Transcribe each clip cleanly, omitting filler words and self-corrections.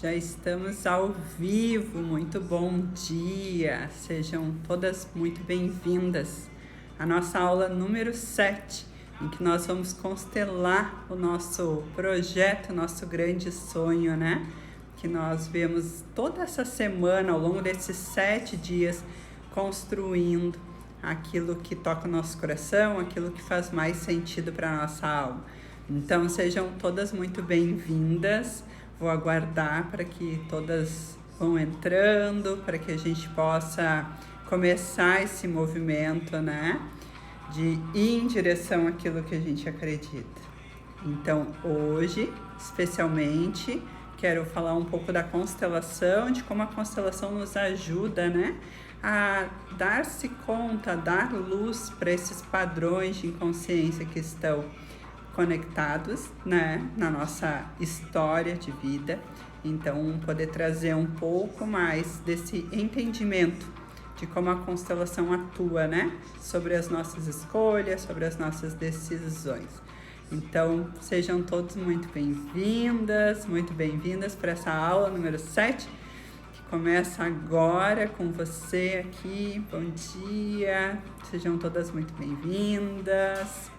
Já estamos ao vivo, muito bom dia, sejam todas muito bem-vindas à nossa aula número 7, em que nós vamos constelar o nosso projeto, nosso grande sonho, né? Que nós vemos toda essa semana, ao longo desses 7 dias, construindo aquilo que toca o nosso coração, aquilo que faz mais sentido para a nossa alma. Então, sejam todas muito bem-vindas. Vou aguardar para que todas vão entrando, para que a gente possa começar esse movimento, né? De ir em direção àquilo que a gente acredita. Então, hoje, especialmente, quero falar um pouco da constelação, de como a constelação nos ajuda, né? A dar-se conta, a dar luz para esses padrões de inconsciência que estão conectados, né, na nossa história de vida. Então, poder trazer um pouco mais desse entendimento de como a constelação atua, né, sobre as nossas escolhas, sobre as nossas decisões. Então, sejam todos muito bem-vindas para essa aula número 7, que começa agora com você aqui. Bom dia, sejam todas muito bem-vindas.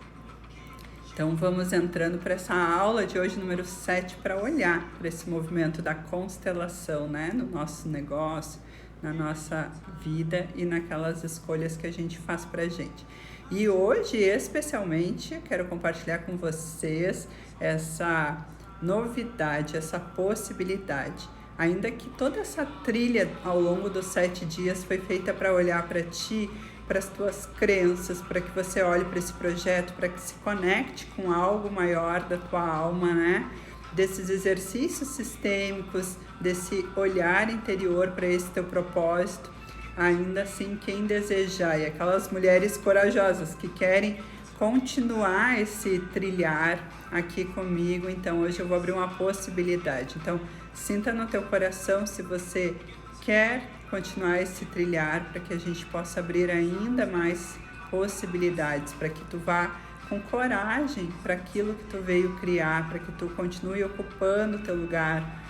Então, vamos entrando para essa aula de hoje, número 7, para olhar para esse movimento da constelação, né? No nosso negócio, na nossa vida e naquelas escolhas que a gente faz para a gente. E hoje, especialmente, quero compartilhar com vocês essa novidade, essa possibilidade. Ainda que toda essa trilha ao longo dos 7 dias foi feita para olhar para ti, para as tuas crenças, para que você olhe para esse projeto, para que se conecte com algo maior da tua alma, né? Desses exercícios sistêmicos, desse olhar interior para esse teu propósito. Ainda assim, quem desejar, e aquelas mulheres corajosas que querem continuar esse trilhar aqui comigo, então hoje eu vou abrir uma possibilidade. Então, sinta no teu coração se você quer continuar esse trilhar, para que a gente possa abrir ainda mais possibilidades, para que tu vá com coragem para aquilo que tu veio criar, para que tu continue ocupando o teu lugar,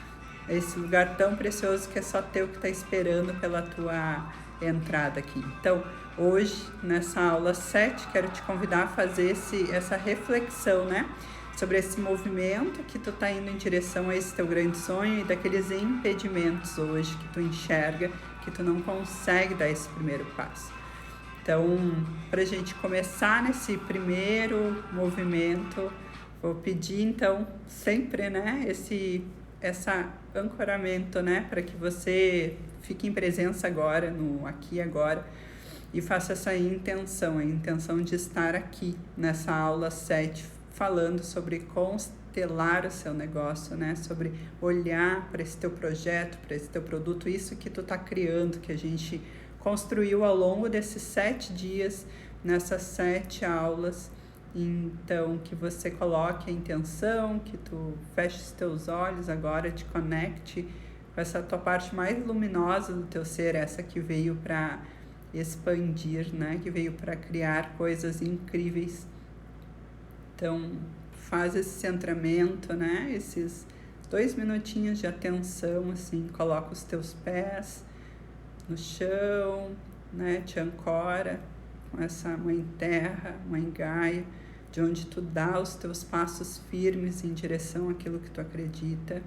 esse lugar tão precioso que é só teu, que está esperando pela tua entrada aqui. Então, hoje, nessa aula 7, quero te convidar a fazer essa reflexão, né? Sobre esse movimento que tu tá indo em direção a esse teu grande sonho e daqueles impedimentos hoje que tu enxerga, que tu não consegue dar esse primeiro passo. Então, para a gente começar nesse primeiro movimento, vou pedir então sempre, né, esse ancoramento, né, para que você fique em presença agora, no aqui e agora, e faça essa intenção, a intenção de estar aqui nessa aula 7, falando sobre constelar o seu negócio, né? Sobre olhar para esse teu projeto, para esse teu produto, isso que tu tá criando, que a gente construiu ao longo desses 7 dias, nessas 7 aulas. Então, que você coloque a intenção, que tu feche os teus olhos agora, te conecte com essa tua parte mais luminosa do teu ser, essa que veio para expandir, né? Que veio para criar coisas incríveis. Então, faz esse centramento, né? Esses 2 minutinhos de atenção, assim, coloca os teus pés no chão, né? Te ancora com essa mãe terra, mãe Gaia, de onde tu dá os teus passos firmes em direção àquilo que tu acredita.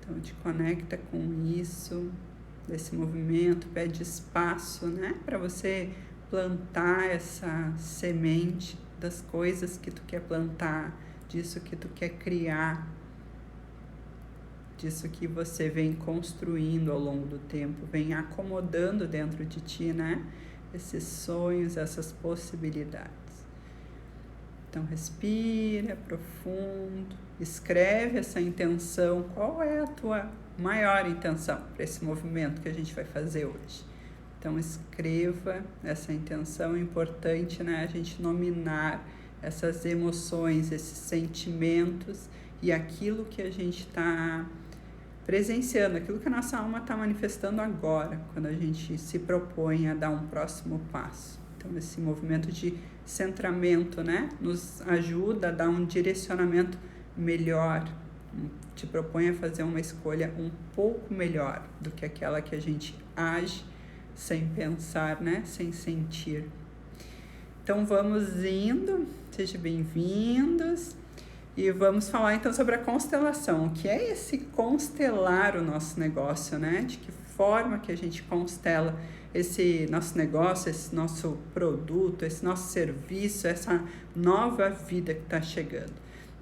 Então, te conecta com isso, desse movimento, pede espaço, né? Para você plantar essa semente das coisas que tu quer plantar, disso que tu quer criar, disso que você vem construindo ao longo do tempo, vem acomodando dentro de ti, né? Esses sonhos, essas possibilidades. Então, respira profundo, escreve essa intenção. Qual é a tua maior intenção para esse movimento que a gente vai fazer hoje? Então, escreva essa intenção. É importante, né, a gente nominar essas emoções, esses sentimentos e aquilo que a gente está presenciando, aquilo que a nossa alma está manifestando agora, quando a gente se propõe a dar um próximo passo. Então, esse movimento de centramento, né, nos ajuda a dar um direcionamento melhor te propõe a fazer uma escolha um pouco melhor do que aquela que a gente age sem pensar, né? Sem sentir. Então vamos indo, sejam bem-vindos. E vamos falar então sobre a constelação. O que é esse constelar o nosso negócio, né? De que forma que a gente constela esse nosso negócio, esse nosso produto, esse nosso serviço, essa nova vida que está chegando.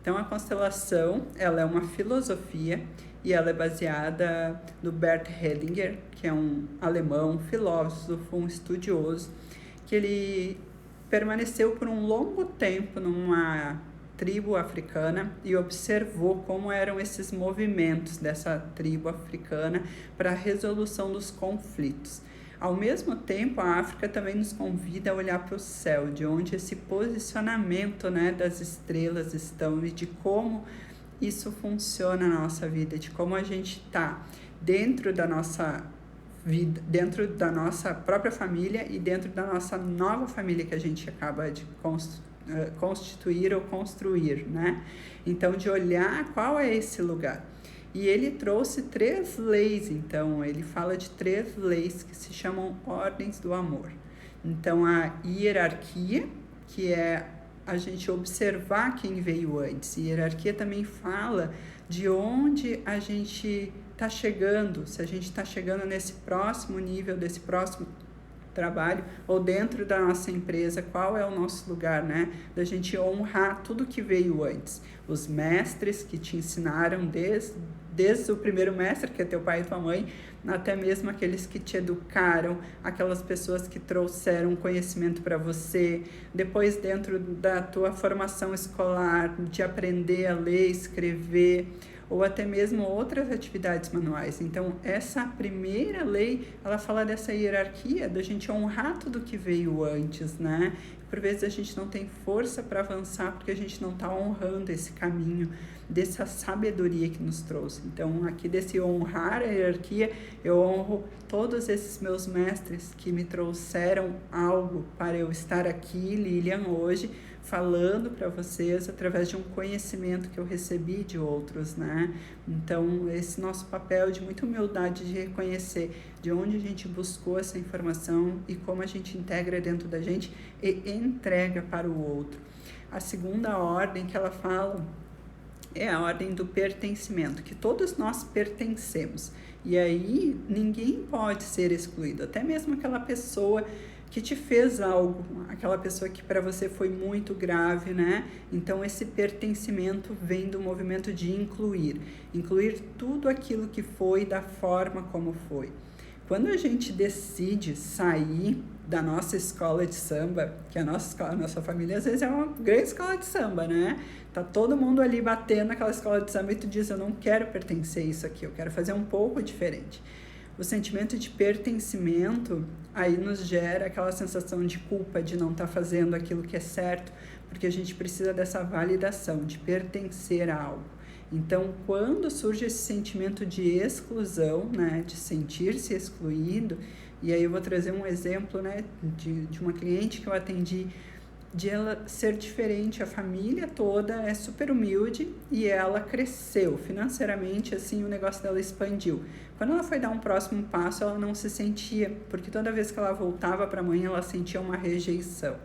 Então a constelação, ela é uma filosofia e ela é baseada no Bert Hellinger, que é um alemão, um filósofo, um estudioso, que ele permaneceu por um longo tempo numa tribo africana e observou como eram esses movimentos dessa tribo africana para a resolução dos conflitos. Ao mesmo tempo, a África também nos convida a olhar para o céu, de onde esse posicionamento, né, das estrelas estão e de como isso funciona na nossa vida, de como a gente está dentro da nossa vida, dentro da nossa própria família e dentro da nossa nova família que a gente acaba de constituir ou construir, né? Então, de olhar qual é esse lugar. E ele trouxe 3 leis, então, ele fala de 3 leis que se chamam ordens do amor. Então, a hierarquia, que é a gente observar quem veio antes. E hierarquia também fala de onde a gente está chegando, se a gente está chegando nesse próximo nível, desse próximo trabalho, ou dentro da nossa empresa, qual é o nosso lugar, né? Da gente honrar tudo que veio antes. Os mestres que te ensinaram desde o primeiro mestre, que é teu pai e tua mãe, até mesmo aqueles que te educaram, aquelas pessoas que trouxeram conhecimento para você, depois dentro da tua formação escolar, de aprender a ler, escrever, ou até mesmo outras atividades manuais. Então, essa primeira lei, ela fala dessa hierarquia, da gente honrar tudo que veio antes, né? Por vezes a gente não tem força para avançar porque a gente não está honrando esse caminho, dessa sabedoria que nos trouxe. Então, aqui desse honrar a hierarquia, eu honro todos esses meus mestres que me trouxeram algo para eu estar aqui, Lilian, hoje, falando para vocês através de um conhecimento que eu recebi de outros, né? Então, esse nosso papel de muita humildade de reconhecer de onde a gente buscou essa informação e como a gente integra dentro da gente e entrega para o outro. A segunda ordem que ela fala é a ordem do pertencimento, que todos nós pertencemos. E aí, ninguém pode ser excluído, até mesmo aquela pessoa que te fez algo, aquela pessoa que para você foi muito grave, né? Então, esse pertencimento vem do movimento de incluir tudo aquilo que foi da forma como foi. Quando a gente decide sair da nossa escola de samba, que a nossa família às vezes é uma grande escola de samba, né? Tá todo mundo ali batendo naquela escola de samba e tu diz, eu não quero pertencer a isso aqui, eu quero fazer um pouco diferente. O sentimento de pertencimento aí nos gera aquela sensação de culpa de não estar fazendo aquilo que é certo, porque a gente precisa dessa validação, de pertencer a algo. Então, quando surge esse sentimento de exclusão, né, de sentir-se excluído, e aí eu vou trazer um exemplo, né, de uma cliente que eu atendi, de ela ser diferente, a família toda é super humilde e ela cresceu financeiramente, assim, o negócio dela expandiu. Quando ela foi dar um próximo passo, ela não se sentia, porque toda vez que ela voltava para a mãe, ela sentia uma rejeição.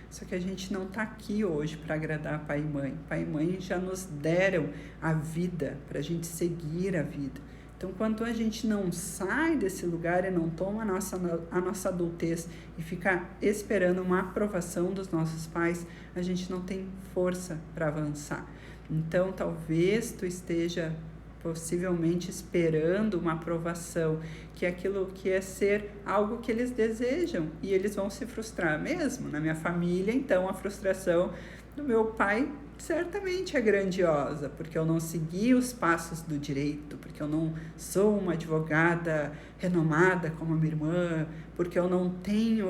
Só que a gente não está aqui hoje para agradar pai e mãe. Pai e mãe já nos deram a vida, para a gente seguir a vida. Então, quando a gente não sai desse lugar e não toma a nossa adultez e fica esperando uma aprovação dos nossos pais, a gente não tem força para avançar. Então, talvez tu esteja possivelmente esperando uma aprovação, que é aquilo que é ser algo que eles desejam, e eles vão se frustrar mesmo. Na minha família, então, a frustração do meu pai certamente é grandiosa, porque eu não segui os passos do direito, porque eu não sou uma advogada renomada como a minha irmã, porque eu não tenho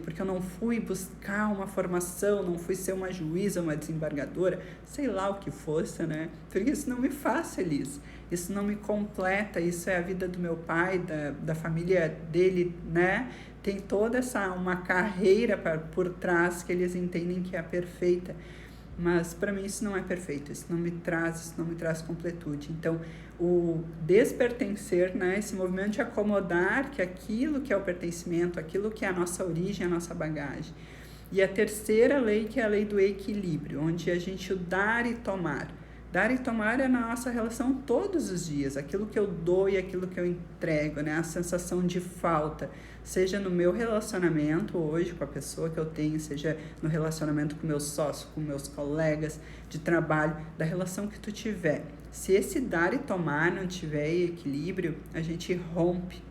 porque eu não fui buscar uma formação, não fui ser uma juíza, uma desembargadora, sei lá o que fosse, né? Porque isso não me faz feliz, isso não me completa, isso é a vida do meu pai, da família dele, né? Tem toda uma carreira por trás que eles entendem que é a perfeita. Mas para mim isso não é perfeito, isso não me traz completude. Então, o despertencer, né, esse movimento de acomodar que aquilo que é o pertencimento, aquilo que é a nossa origem, a nossa bagagem. E a terceira lei, que é a lei do equilíbrio, onde a gente o dar e tomar. Dar e tomar é na nossa relação todos os dias, aquilo que eu dou e aquilo que eu entrego, né? A sensação de falta, seja no meu relacionamento hoje com a pessoa que eu tenho, seja no relacionamento com meus sócios, com meus colegas de trabalho, da relação que tu tiver. Se esse dar e tomar não tiver equilíbrio, a gente rompe.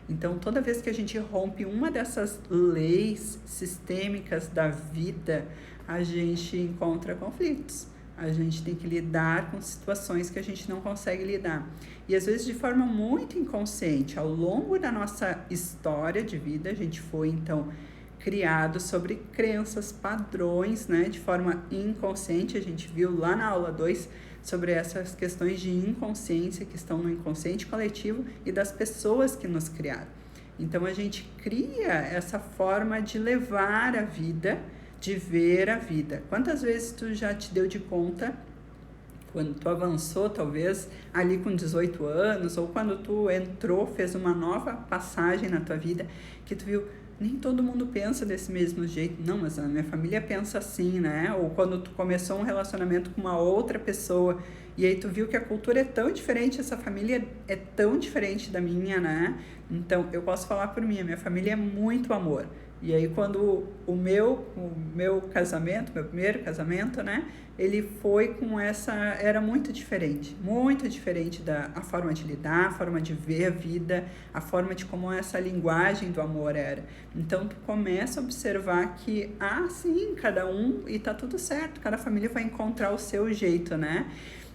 Então, toda vez que a gente rompe uma dessas leis sistêmicas da vida, a gente encontra conflitos. A gente tem que lidar com situações que a gente não consegue lidar. E às vezes de forma muito inconsciente, ao longo da nossa história de vida, a gente foi então criado sobre crenças, padrões, né? De forma inconsciente, a gente viu lá na aula 2 sobre essas questões de inconsciência que estão no inconsciente coletivo e das pessoas que nos criaram. Então a gente cria essa forma de levar a vida, de ver a vida. Quantas vezes tu já te deu de conta, quando tu avançou talvez ali com 18 anos, ou quando tu entrou, fez uma nova passagem na tua vida, que tu viu, nem todo mundo pensa desse mesmo jeito. Não, mas a minha família pensa assim, né? Ou quando tu começou um relacionamento com uma outra pessoa, e aí tu viu que a cultura é tão diferente, essa família é tão diferente da minha, né? Então, eu posso falar por mim, a minha família é muito amor. E aí quando o meu casamento, meu primeiro casamento, né, ele foi com essa, era muito diferente a forma de lidar, a forma de ver a vida, a forma de como essa linguagem do amor era. Então tu começa a observar que, sim, cada um, e tá tudo certo, cada família vai encontrar o seu jeito, né?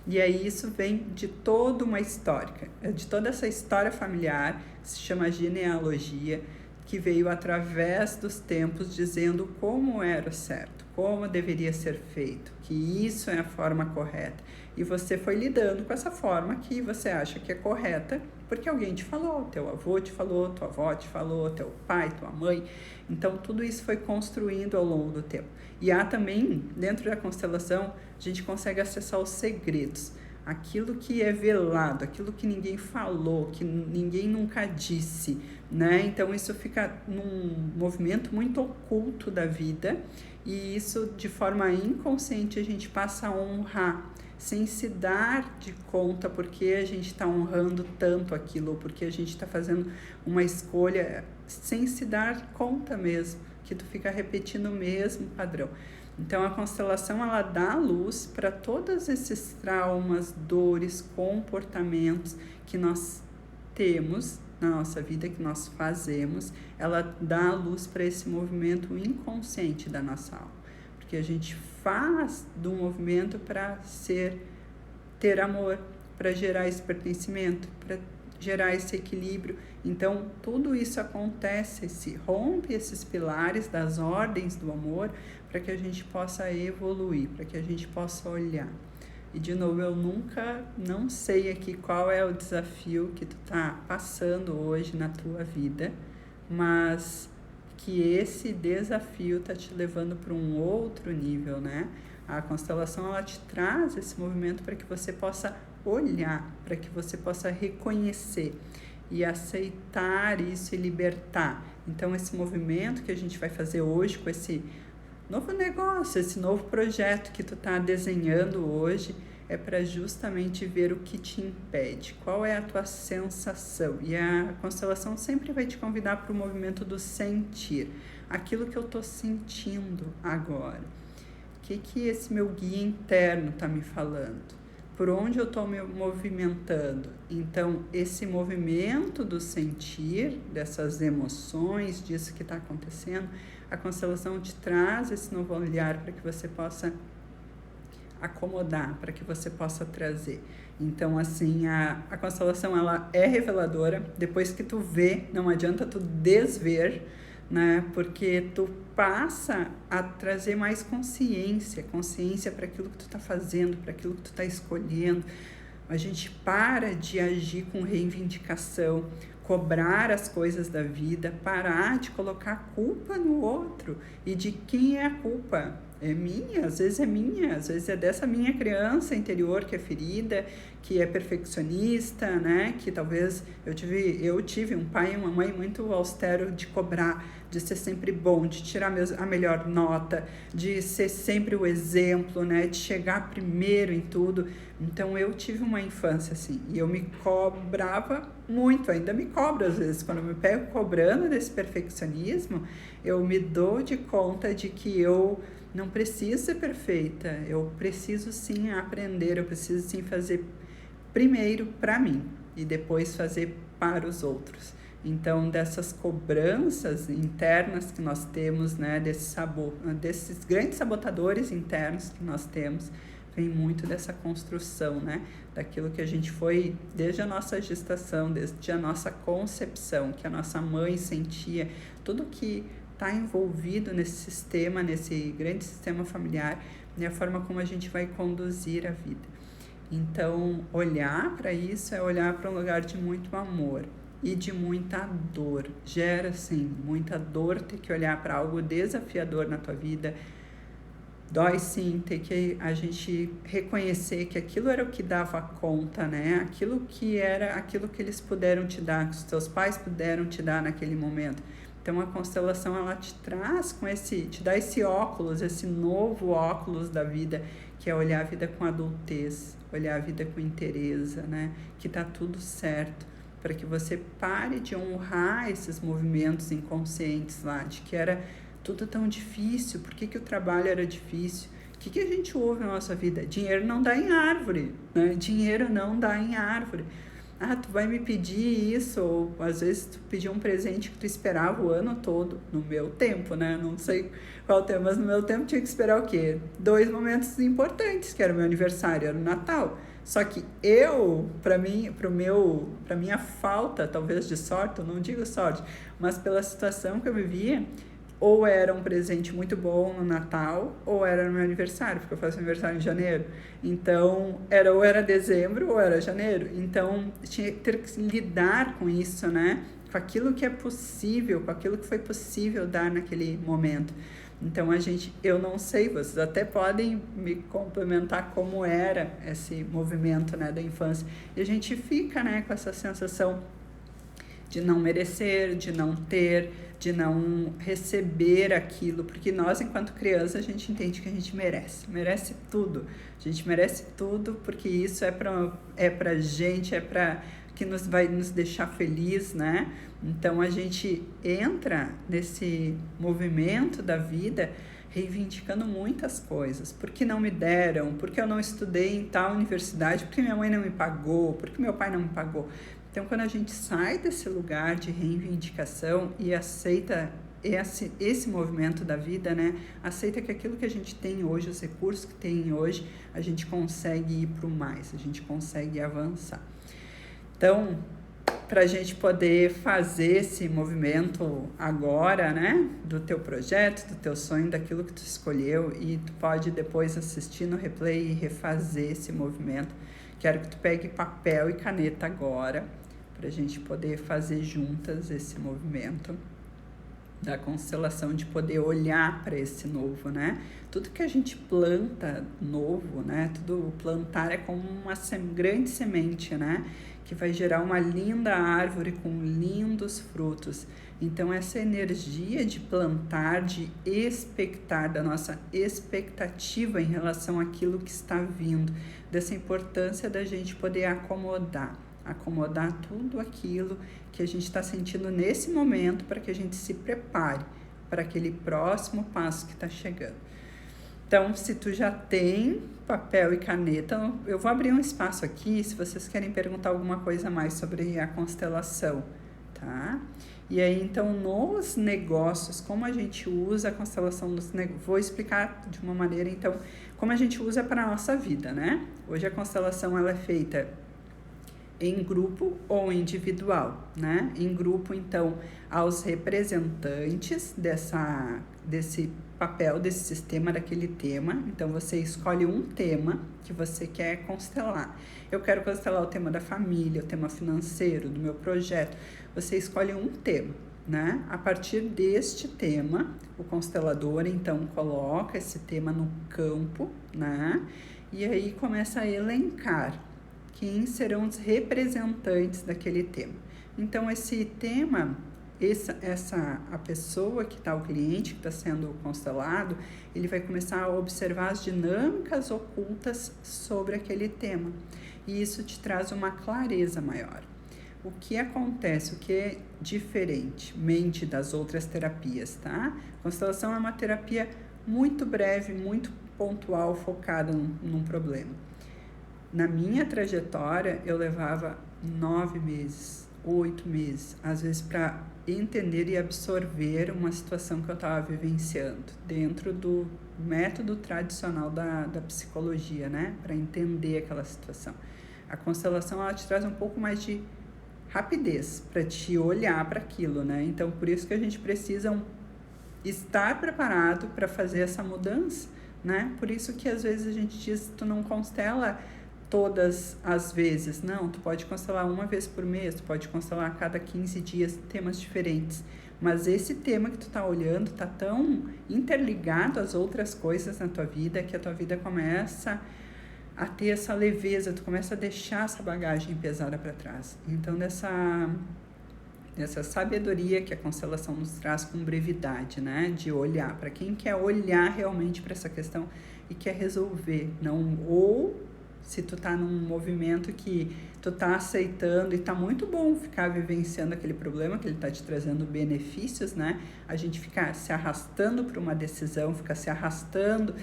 E aí isso vem de toda uma história, de toda essa história familiar, que se chama genealogia, que veio através dos tempos dizendo como era o certo, como deveria ser feito, que isso é a forma correta. E você foi lidando com essa forma que você acha que é correta, porque alguém te falou, teu avô te falou, tua avó te falou, teu pai, tua mãe. Então, tudo isso foi construindo ao longo do tempo. E há também, dentro da constelação, a gente consegue acessar os segredos. Aquilo que é velado, aquilo que ninguém falou, que ninguém nunca disse, né? Então isso fica num movimento muito oculto da vida, e isso de forma inconsciente a gente passa a honrar, sem se dar de conta porque a gente está honrando tanto aquilo, ou porque a gente está fazendo uma escolha sem se dar conta mesmo, que tu fica repetindo o mesmo padrão. Então, a constelação, ela dá luz para todos esses traumas, dores, comportamentos que nós temos na nossa vida, que nós fazemos. Ela dá luz para esse movimento inconsciente da nossa alma. Porque a gente faz do movimento para ter amor, para gerar esse pertencimento, para gerar esse equilíbrio. Então, tudo isso acontece, se rompe esses pilares das ordens do amor, para que a gente possa evoluir, para que a gente possa olhar. E, de novo, eu não sei aqui qual é o desafio que tu tá passando hoje na tua vida, mas que esse desafio tá te levando para um outro nível, né? A constelação, ela te traz esse movimento para que você possa olhar, para que você possa reconhecer e aceitar isso e libertar. Então, esse movimento que a gente vai fazer hoje com esse novo negócio, esse novo projeto que tu tá desenhando hoje, é para justamente ver o que te impede, qual é a tua sensação. E a constelação sempre vai te convidar para o movimento do sentir, aquilo que eu tô sentindo agora. O que esse meu guia interno tá me falando? Por onde eu estou me movimentando? Então, esse movimento do sentir, dessas emoções, disso que está acontecendo, a constelação te traz esse novo olhar para que você possa acomodar, para que você possa trazer. Então, assim, a constelação, ela é reveladora. Depois que tu vê, não adianta tu desver, né? Porque tu passa a trazer mais consciência para aquilo que tu tá fazendo, para aquilo que tu tá escolhendo. A gente para de agir com reivindicação, cobrar as coisas da vida, parar de colocar a culpa no outro. E de quem é a culpa? é minha, às vezes é dessa minha criança interior que é ferida, que é perfeccionista, né? Que talvez eu tive um pai e uma mãe muito austero de cobrar, de ser sempre bom, de tirar a melhor nota, de ser sempre o exemplo, né? De chegar primeiro em tudo. Então eu tive uma infância assim, e eu me cobrava muito, ainda me cobro às vezes, quando eu me pego cobrando desse perfeccionismo, eu me dou de conta de que eu não preciso ser perfeita, eu preciso sim aprender, eu preciso sim fazer primeiro para mim e depois fazer para os outros. Então, dessas cobranças internas que nós temos, né, desses grandes sabotadores internos que nós temos, vem muito dessa construção, né, daquilo que a gente foi desde a nossa gestação, desde a nossa concepção, que a nossa mãe sentia, tudo que está envolvido nesse sistema, nesse grande sistema familiar, e a forma como a gente vai conduzir a vida. Então, olhar para isso é olhar para um lugar de muito amor e de muita dor. Gera, sim, muita dor ter que olhar para algo desafiador na tua vida. Dói sim ter que a gente reconhecer que aquilo era o que dava conta, né? Aquilo que era aquilo que eles puderam te dar, que os teus pais puderam te dar naquele momento. Então a constelação ela te traz te dá esse óculos, esse novo óculos da vida, que é olhar a vida com adultez, olhar a vida com inteireza, né? Que tá tudo certo, para que você pare de honrar esses movimentos inconscientes lá, de que era tudo tão difícil, por que o trabalho era difícil? O que a gente ouve na nossa vida? Dinheiro não dá em árvore, né? Dinheiro não dá em árvore. Ah, tu vai me pedir isso, ou às vezes tu pediu um presente que tu esperava o ano todo, no meu tempo, né? Não sei qual tempo, mas no meu tempo tinha que esperar o quê? 2 momentos importantes, que era o meu aniversário, era o Natal. Só que para minha falta, talvez de sorte, eu não digo sorte, mas pela situação que eu vivia, ou era um presente muito bom no Natal, ou era no meu aniversário, porque eu faço aniversário em janeiro. Então, ou era dezembro, ou era janeiro. Então, tinha que ter que lidar com isso, né? Com aquilo que é possível, com aquilo que foi possível dar naquele momento. Então, eu não sei, vocês até podem me complementar como era esse movimento, né, da infância. E a gente fica, né, com essa sensação de não merecer, de não ter, de não receber aquilo, porque nós, enquanto criança, a gente entende que a gente merece tudo. A gente merece tudo porque isso é pra gente, é pra que vai nos deixar feliz, né? Então, a gente entra nesse movimento da vida reivindicando muitas coisas. Por que não me deram? Por que eu não estudei em tal universidade? Por que minha mãe não me pagou? Por que meu pai não me pagou? Então, quando a gente sai desse lugar de reivindicação e aceita esse movimento da vida, né? Aceita que aquilo que a gente tem hoje, os recursos que tem hoje, a gente consegue ir para o mais, a gente consegue avançar. Então, para a gente poder fazer esse movimento agora, né? Do teu projeto, do teu sonho, daquilo que tu escolheu, e tu pode depois assistir no replay e refazer esse movimento. Quero que tu pegue papel e caneta agora, para a gente poder fazer juntas esse movimento da constelação, de poder olhar para esse novo, né? Tudo que a gente planta novo, né? Tudo plantar é como uma grande semente, né? Que vai gerar uma linda árvore com lindos frutos. Então, essa energia de plantar, de expectar, da nossa expectativa em relação àquilo que está vindo, dessa importância da gente poder acomodar tudo aquilo que a gente está sentindo nesse momento, para que a gente se prepare para aquele próximo passo que está chegando. Então, se tu já tem papel e caneta, eu vou abrir um espaço aqui, se vocês querem perguntar alguma coisa mais sobre a constelação, tá? E aí, então, nos negócios, como a gente usa a constelação nos negócios, vou explicar de uma maneira, então, como a gente usa para a nossa vida, né? Hoje a constelação, ela é feita em grupo ou individual, né? Em grupo, então, aos representantes desse papel, desse sistema, daquele tema. Então, você escolhe um tema que você quer constelar. Eu quero constelar o tema da família, o tema financeiro, do meu projeto. Você escolhe um tema. né? A partir deste tema, o constelador então coloca esse tema no campo, né? E aí começa a elencar quem serão os representantes daquele tema. Então esse tema, a pessoa que está, o cliente que está sendo constelado, ele vai começar a observar as dinâmicas ocultas sobre aquele tema. E isso te traz uma clareza maior. O que acontece, o que é diferentemente das outras terapias, tá? Constelação é uma terapia muito breve, muito pontual, focada num problema. Na minha trajetória, eu levava 9 meses, 8 meses, às vezes para entender e absorver uma situação que eu estava vivenciando, dentro do método tradicional da psicologia, né? Para entender aquela situação. A constelação, ela te traz um pouco mais de rapidez para te olhar para aquilo, né? Então, por isso que a gente precisa estar preparado para fazer essa mudança, né? Por isso que às vezes a gente diz, tu não constela todas as vezes, não, tu pode constelar uma vez por mês, tu pode constelar a cada 15 dias temas diferentes, mas esse tema que tu tá olhando tá tão interligado às outras coisas na tua vida que a tua vida começa a ter essa leveza, tu começa a deixar essa bagagem pesada para trás. Então, dessa sabedoria que a constelação nos traz com brevidade, né? De olhar, para quem quer olhar realmente para essa questão e quer resolver, não, ou se tu tá num movimento que tu tá aceitando e tá muito bom ficar vivenciando aquele problema, que ele tá te trazendo benefícios, né? A gente fica se arrastando para uma decisão, fica se arrastando,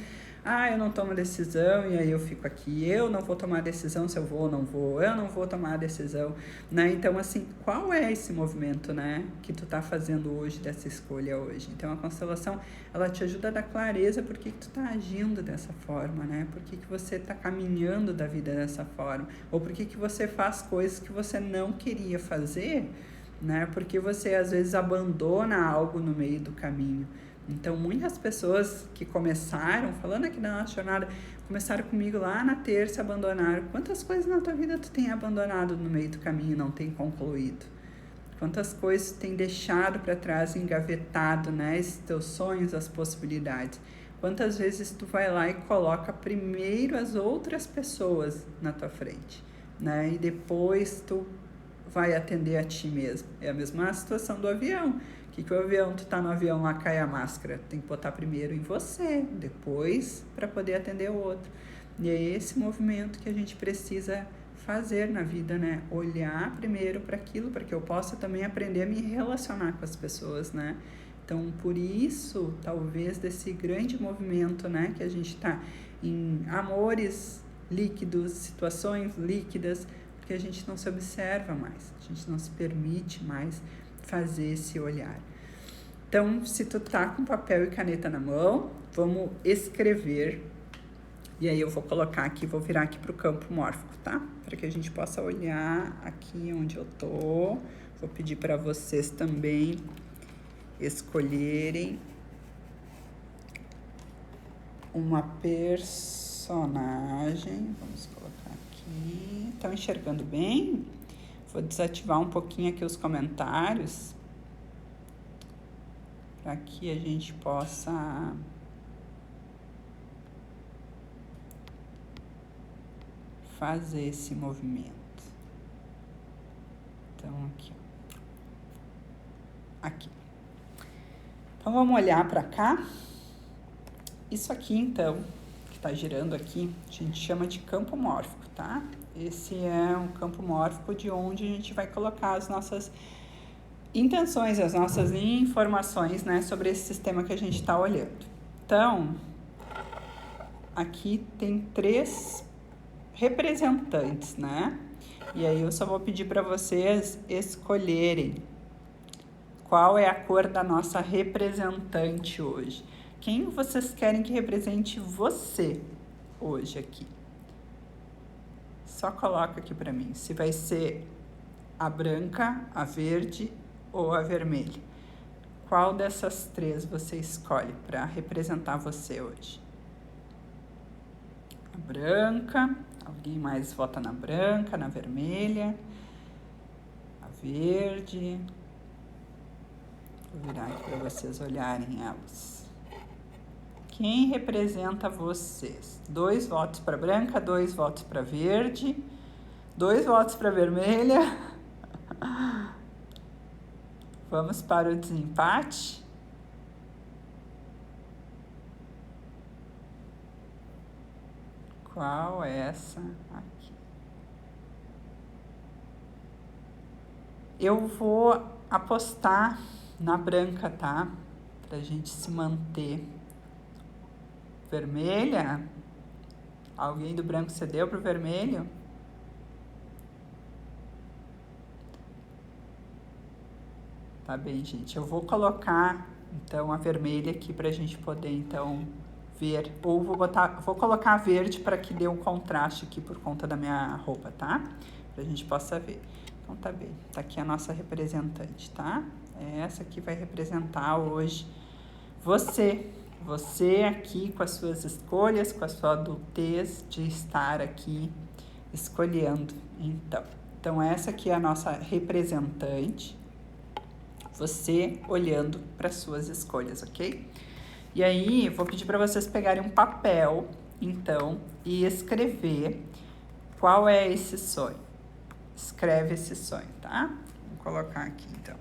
eu não tomo decisão e aí eu fico aqui, eu não vou tomar decisão se eu vou ou não vou, eu não vou tomar decisão, né? Então, assim, qual é esse movimento, né, que tu tá fazendo hoje, dessa escolha hoje? Então, a constelação, ela te ajuda a dar clareza por que tu tá agindo dessa forma, né? Por que você tá caminhando da vida dessa forma? Ou por que você faz coisas que você não queria fazer, né? Porque você, às vezes, abandona algo no meio do caminho. Então, muitas pessoas que começaram, falando aqui da nossa jornada, começaram comigo lá na terça, abandonaram. Quantas coisas na tua vida tu tem abandonado no meio do caminho e não tem concluído? Quantas coisas tu tem deixado para trás, engavetado, né? Esses teus sonhos, as possibilidades. Quantas vezes tu vai lá e coloca primeiro as outras pessoas na tua frente, né? E depois tu vai atender a ti mesmo. É a mesma situação do avião. O avião, tu tá no avião lá, cai a máscara, tem que botar primeiro em você, depois para poder atender o outro. E é esse movimento que a gente precisa fazer na vida, né? Olhar primeiro para aquilo, para que eu possa também aprender a me relacionar com as pessoas, né? Então, por isso, talvez desse grande movimento, né, que a gente tá em amores líquidos, situações líquidas, porque a gente não se observa mais, a gente não se permite mais fazer esse olhar. Então, se tu tá com papel e caneta na mão, vamos escrever. E aí eu vou colocar aqui, vou virar aqui pro campo mórfico, tá? Para que a gente possa olhar aqui onde eu tô. Vou pedir para vocês também escolherem uma personagem. Vamos colocar aqui. Estão enxergando bem? Vou desativar um pouquinho aqui os comentários para que a gente possa fazer esse movimento. Então, aqui. Aqui. Então, vamos olhar para cá. Isso aqui, então, que está girando aqui, a gente chama de campo mórfico, tá? Esse é um campo mórfico de onde a gente vai colocar as nossas intenções, as nossas informações, né, sobre esse sistema que a gente está olhando. Então, aqui tem 3 representantes, né? E aí eu só vou pedir para vocês escolherem qual é a cor da nossa representante hoje. Quem vocês querem que represente você hoje aqui? Só coloca aqui para mim, se vai ser a branca, a verde ou a vermelha. Qual dessas 3 você escolhe para representar você hoje? A branca, alguém mais vota na branca, na vermelha, a verde, Vou virar aqui para vocês olharem elas. Quem representa vocês? 2 votos para branca, 2 votos para verde, 2 votos para vermelha. Vamos para o desempate. Qual é essa aqui? Eu vou apostar na branca, tá? Pra gente se manter. Vermelha? Alguém do branco cedeu pro vermelho? Tá bem, gente. Eu vou colocar, então, a vermelha aqui pra gente poder, então, ver. Ou vou colocar a verde para que dê um contraste aqui por conta da minha roupa, tá? Pra gente possa ver. Então, tá bem. Tá aqui a nossa representante, tá? Essa aqui vai representar hoje você. Você aqui com as suas escolhas, com a sua adultez de estar aqui escolhendo. Então essa aqui é a nossa representante. Você olhando para suas escolhas, ok? E aí, vou pedir para vocês pegarem um papel, então, e escrever qual é esse sonho. Escreve esse sonho, tá? Vou colocar aqui, então.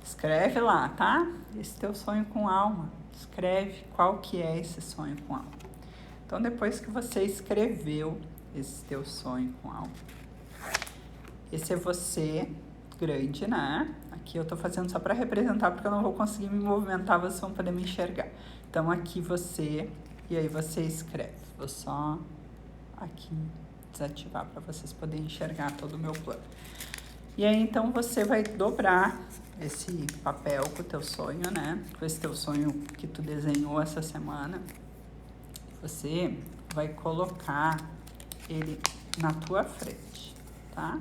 Escreve lá, tá? Esse teu sonho com alma. Escreve qual que é esse sonho com alma. Então, depois que você escreveu esse teu sonho com alma, esse é você grande, né? Aqui eu tô fazendo só para representar, porque eu não vou conseguir me movimentar, vocês vão poder me enxergar. Então, aqui você, e aí você escreve. Vou só aqui desativar para vocês poderem enxergar todo o meu plano. E aí, então, você vai dobrar esse papel com o teu sonho, né? Com esse teu sonho que tu desenhou essa semana. Você vai colocar ele na tua frente, tá?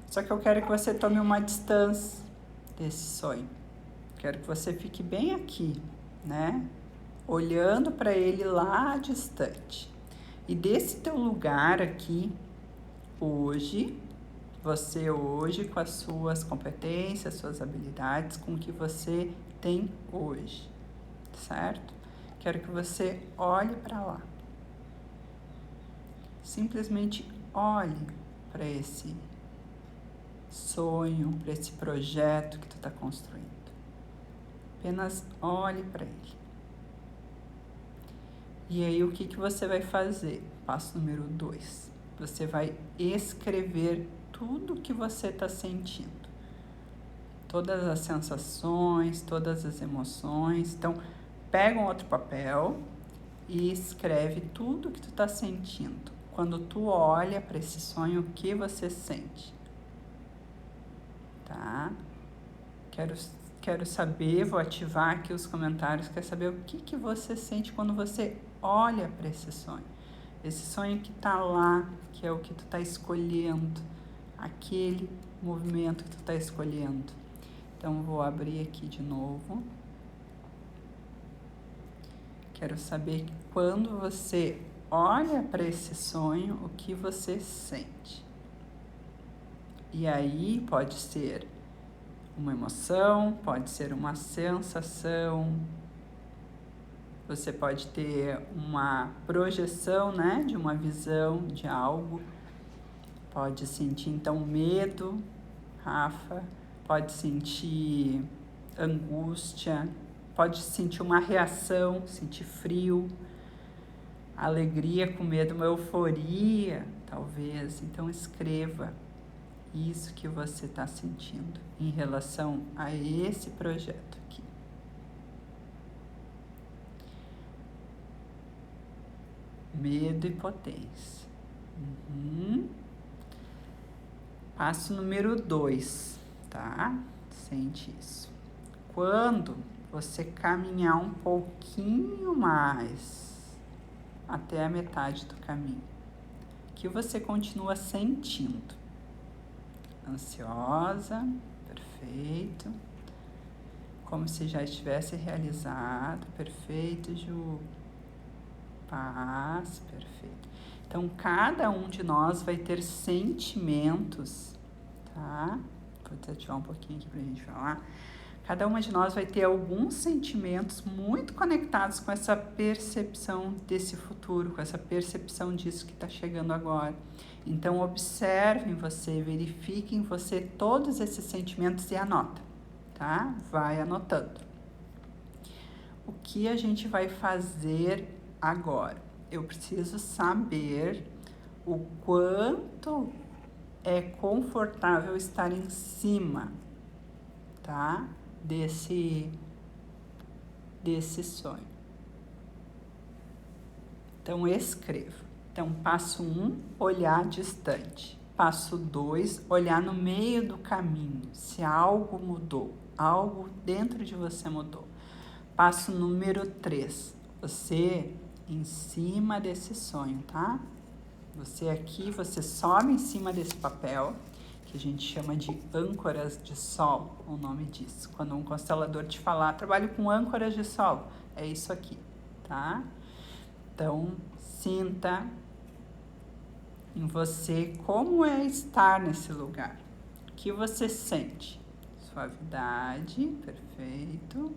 Só que eu quero que você tome uma distância desse sonho. Quero que você fique bem aqui, né? Olhando para ele lá distante. E desse teu lugar aqui, hoje, você hoje, com as suas competências, suas habilidades, com o que você tem hoje, certo? Quero que você olhe para lá. Simplesmente olhe para esse sonho, para esse projeto que tu está construindo. Apenas olhe para ele. E aí, o que você vai fazer? Passo número 2. Você vai escrever tudo que você está sentindo. Todas as sensações, todas as emoções. Então, pega um outro papel e escreve tudo que tu está sentindo. Quando tu olha para esse sonho, o que você sente? Tá? Quero saber, vou ativar aqui os comentários, quero saber o que você sente quando você olha para esse sonho. Esse sonho que tá lá, que é o que tu tá escolhendo, aquele movimento que tu tá escolhendo. Então, vou abrir aqui de novo. Quero saber quando você olha para esse sonho, o que você sente. E aí, pode ser uma emoção, pode ser uma sensação, você pode ter uma projeção, né, de uma visão de algo, pode sentir então medo, Rafa, pode sentir angústia, pode sentir uma reação, sentir frio, alegria com medo, uma euforia, talvez. Então escreva isso que você está sentindo em relação a esse projeto aqui. Medo e potência. Passo número 2, tá? Sente isso. Quando você caminhar um pouquinho mais até a metade do caminho, que você continua sentindo? Ansiosa, perfeito. como se já estivesse realizado. Perfeito, Ju. Paz, perfeito. Então, cada um de nós vai ter sentimentos, tá? Vou desativar um pouquinho aqui pra gente falar. Cada uma de nós vai ter alguns sentimentos muito conectados com essa percepção desse futuro, com essa percepção disso que está chegando agora. Então, observe em você, verifique em você todos esses sentimentos e anota, tá? Vai anotando. O que a gente vai fazer agora? Eu preciso saber o quanto é confortável estar em cima, tá? Desse sonho. Então, escreva. Então, passo 1, olhar distante. Passo 2, olhar no meio do caminho, se algo mudou, algo dentro de você mudou. Passo número 3, você em cima desse sonho, tá? Você aqui, você sobe em cima desse papel, que a gente chama de âncoras de sol, o nome disso. Quando um constelador te falar, trabalho com âncoras de sol, é isso aqui, tá? Então, sinta em você como é estar nesse lugar. O que você sente? Suavidade, perfeito.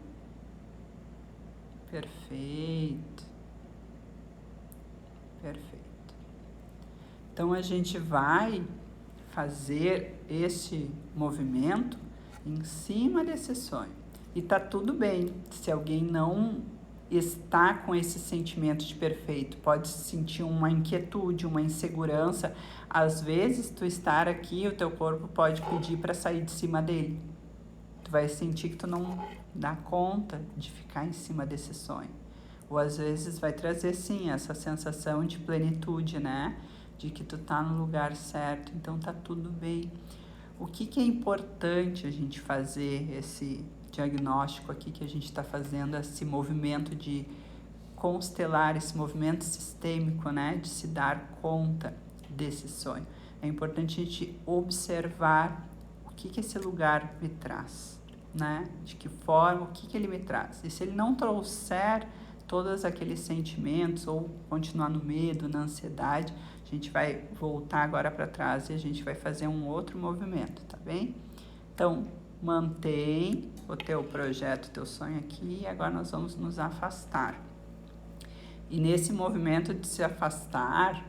Perfeito. Perfeito. Então, a gente vai fazer esse movimento em cima desse sonho. E tá tudo bem se alguém não está com esse sentimento de perfeito. Pode sentir uma inquietude, uma insegurança. Às vezes, tu estar aqui, o teu corpo pode pedir para sair de cima dele. Tu vai sentir que tu não dá conta de ficar em cima desse sonho. Ou às vezes vai trazer, sim, essa sensação de plenitude, né? De que tu tá no lugar certo, então tá tudo bem. O que é importante a gente fazer esse diagnóstico aqui que a gente está fazendo, esse movimento de constelar, esse movimento sistêmico, né? De se dar conta desse sonho. É importante a gente observar o que esse lugar me traz, né? De que forma, o que ele me traz. E se ele não trouxer todos aqueles sentimentos ou continuar no medo, na ansiedade, a gente vai voltar agora para trás e a gente vai fazer um outro movimento, tá bem? Então, mantém o teu projeto, o teu sonho aqui e agora nós vamos nos afastar. E nesse movimento de se afastar,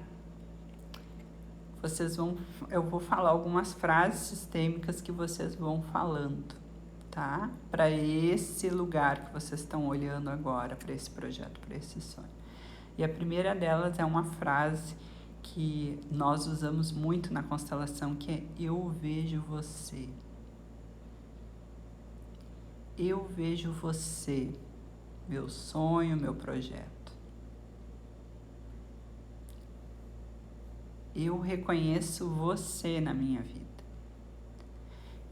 eu vou falar algumas frases sistêmicas que vocês vão falando, tá? Para esse lugar que vocês estão olhando agora, para esse projeto, para esse sonho. E a primeira delas é uma frase que nós usamos muito na constelação, que é: eu vejo você. Eu vejo você, meu sonho, meu projeto. Eu reconheço você na minha vida.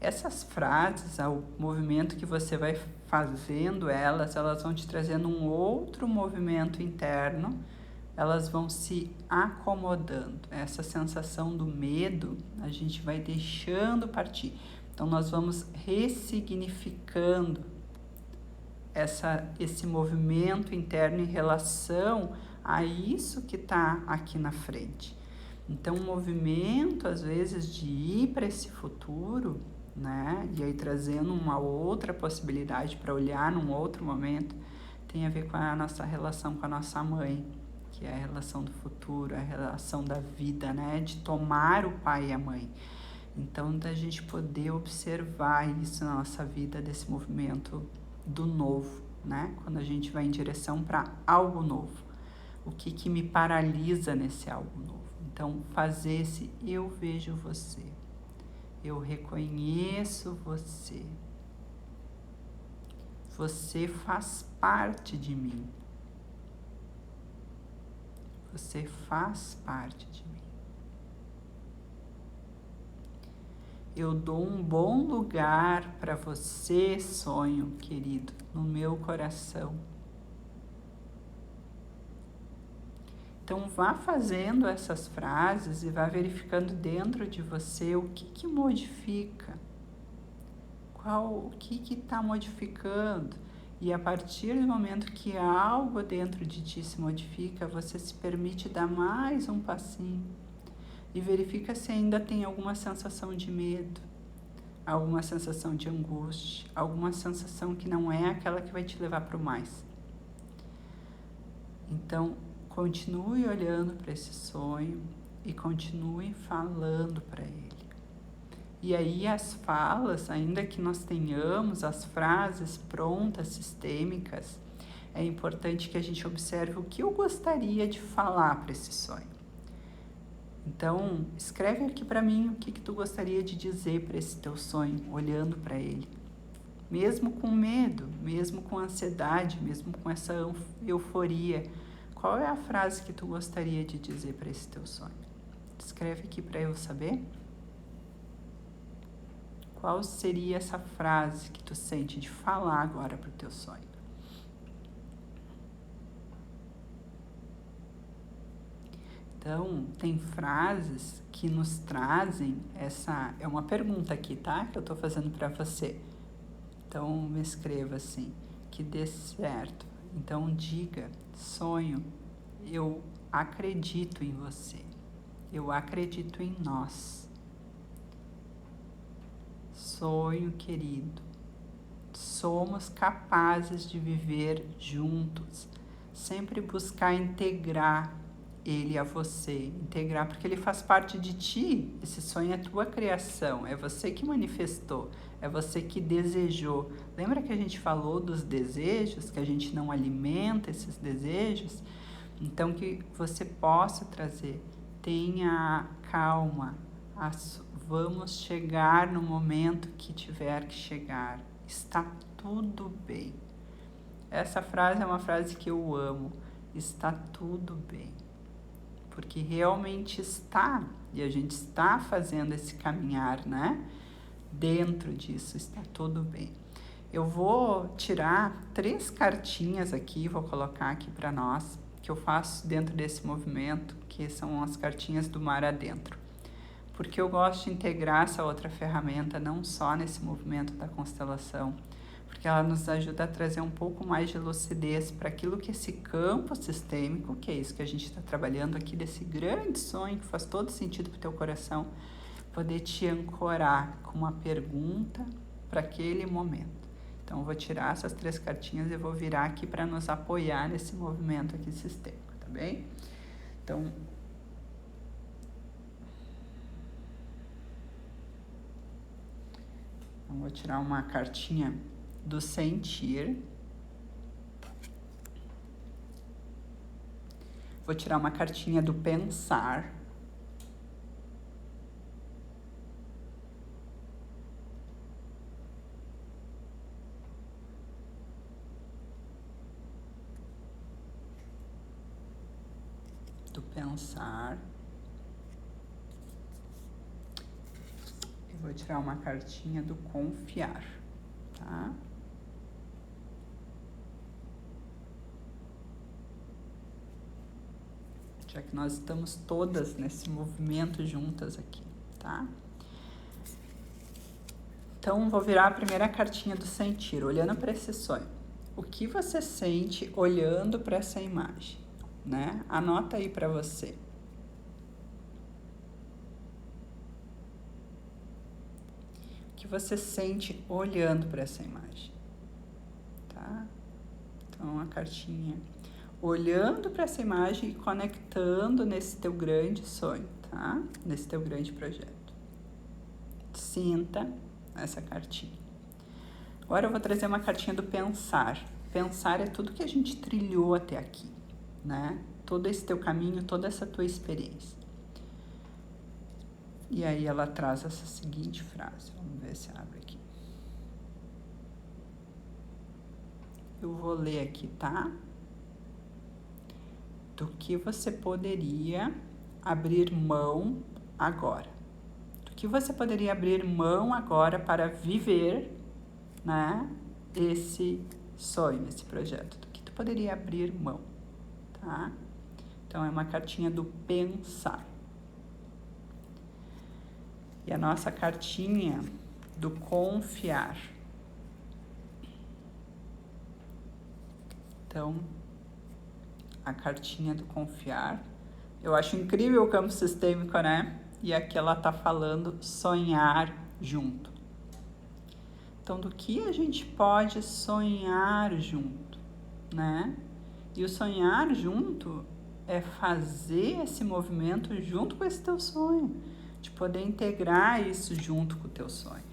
Essas frases, o movimento que você vai fazendo elas vão te trazendo um outro movimento interno, elas vão se acomodando. Essa sensação do medo, a gente vai deixando partir. Então, nós vamos ressignificando esse movimento interno em relação a isso que está aqui na frente. Então, o movimento, às vezes, de ir para esse futuro, né? E aí trazendo uma outra possibilidade para olhar num outro momento, tem a ver com a nossa relação com a nossa mãe, que é a relação do futuro, a relação da vida, né? De tomar o pai e a mãe. Então, da gente poder observar isso na nossa vida, desse movimento do novo, né? Quando a gente vai em direção para algo novo. O que me paralisa nesse algo novo? Então, fazer esse eu vejo você. Eu reconheço você. Você faz parte de mim. Você faz parte de mim. Eu dou um bom lugar para você, sonho querido, no meu coração. Então, vá fazendo essas frases e vá verificando dentro de você o que modifica. o que está modificando. E a partir do momento que algo dentro de ti se modifica, você se permite dar mais um passinho e verifica se ainda tem alguma sensação de medo, alguma sensação de angústia, alguma sensação que não é aquela que vai te levar para o mais. Então, continue olhando para esse sonho e continue falando para ele. E aí as falas, ainda que nós tenhamos as frases prontas, sistêmicas, é importante que a gente observe o que eu gostaria de falar para esse sonho. Então, escreve aqui para mim o que tu gostaria de dizer para esse teu sonho, olhando para ele. Mesmo com medo, mesmo com ansiedade, mesmo com essa euforia, qual é a frase que tu gostaria de dizer para esse teu sonho? Escreve aqui para eu saber. Qual seria essa frase que tu sente de falar agora para o teu sonho? Então, tem frases que nos trazem essa... É uma pergunta aqui, tá? Que eu tô fazendo para você. Então, me escreva assim, que dê certo. Então, diga, sonho, eu acredito em você. Eu acredito em nós. Sonho querido, somos capazes de viver juntos, sempre buscar integrar ele a você, integrar porque ele faz parte de ti, esse sonho é tua criação, é você que manifestou, é você que desejou. Lembra que a gente falou dos desejos, que a gente não alimenta esses desejos? Então que você possa trazer, tenha calma, vamos chegar no momento que tiver que chegar. Está tudo bem. Essa frase é uma frase que eu amo. Está tudo bem. Porque realmente está. E a gente está fazendo esse caminhar, né? Dentro disso está tudo bem. Eu vou tirar 3 cartinhas aqui, vou colocar aqui para nós, que eu faço dentro desse movimento, que são as cartinhas do mar adentro. Porque eu gosto de integrar essa outra ferramenta, não só nesse movimento da constelação, porque ela nos ajuda a trazer um pouco mais de lucidez para aquilo que esse campo sistêmico, que é isso que a gente está trabalhando aqui, desse grande sonho que faz todo sentido para o teu coração, poder te ancorar com uma pergunta para aquele momento. Então, eu vou tirar essas 3 cartinhas e vou virar aqui para nos apoiar nesse movimento aqui sistêmico, tá bem? Então, vou tirar uma cartinha do sentir. Vou tirar uma cartinha do pensar. Do pensar. Vou tirar uma cartinha do confiar, tá? Já que nós estamos todas nesse movimento juntas aqui, tá? Então, vou virar a primeira cartinha do sentir, olhando para esse sonho. O que você sente olhando para essa imagem, né? Anota aí para você. Que você sente olhando para essa imagem, tá? Então, a cartinha olhando para essa imagem e conectando nesse teu grande sonho, tá? Nesse teu grande projeto. Sinta essa cartinha. Agora eu vou trazer uma cartinha do pensar. Pensar é tudo que a gente trilhou até aqui, né? Todo esse teu caminho, toda essa tua experiência. E aí ela traz essa seguinte frase. Vamos ver se abre aqui. Eu vou ler aqui, tá? Do que você poderia abrir mão agora. Do que você poderia abrir mão agora para viver, né? Esse sonho, esse projeto. Do que tu poderia abrir mão, tá? Então, é uma cartinha do pensar. E a nossa cartinha do confiar. Então, a cartinha do confiar. Eu acho incrível o campo sistêmico, né? E aqui ela tá falando sonhar junto. Então, do que a gente pode sonhar junto, né? E o sonhar junto é fazer esse movimento junto com esse teu sonho, de poder integrar isso junto com o teu sonho.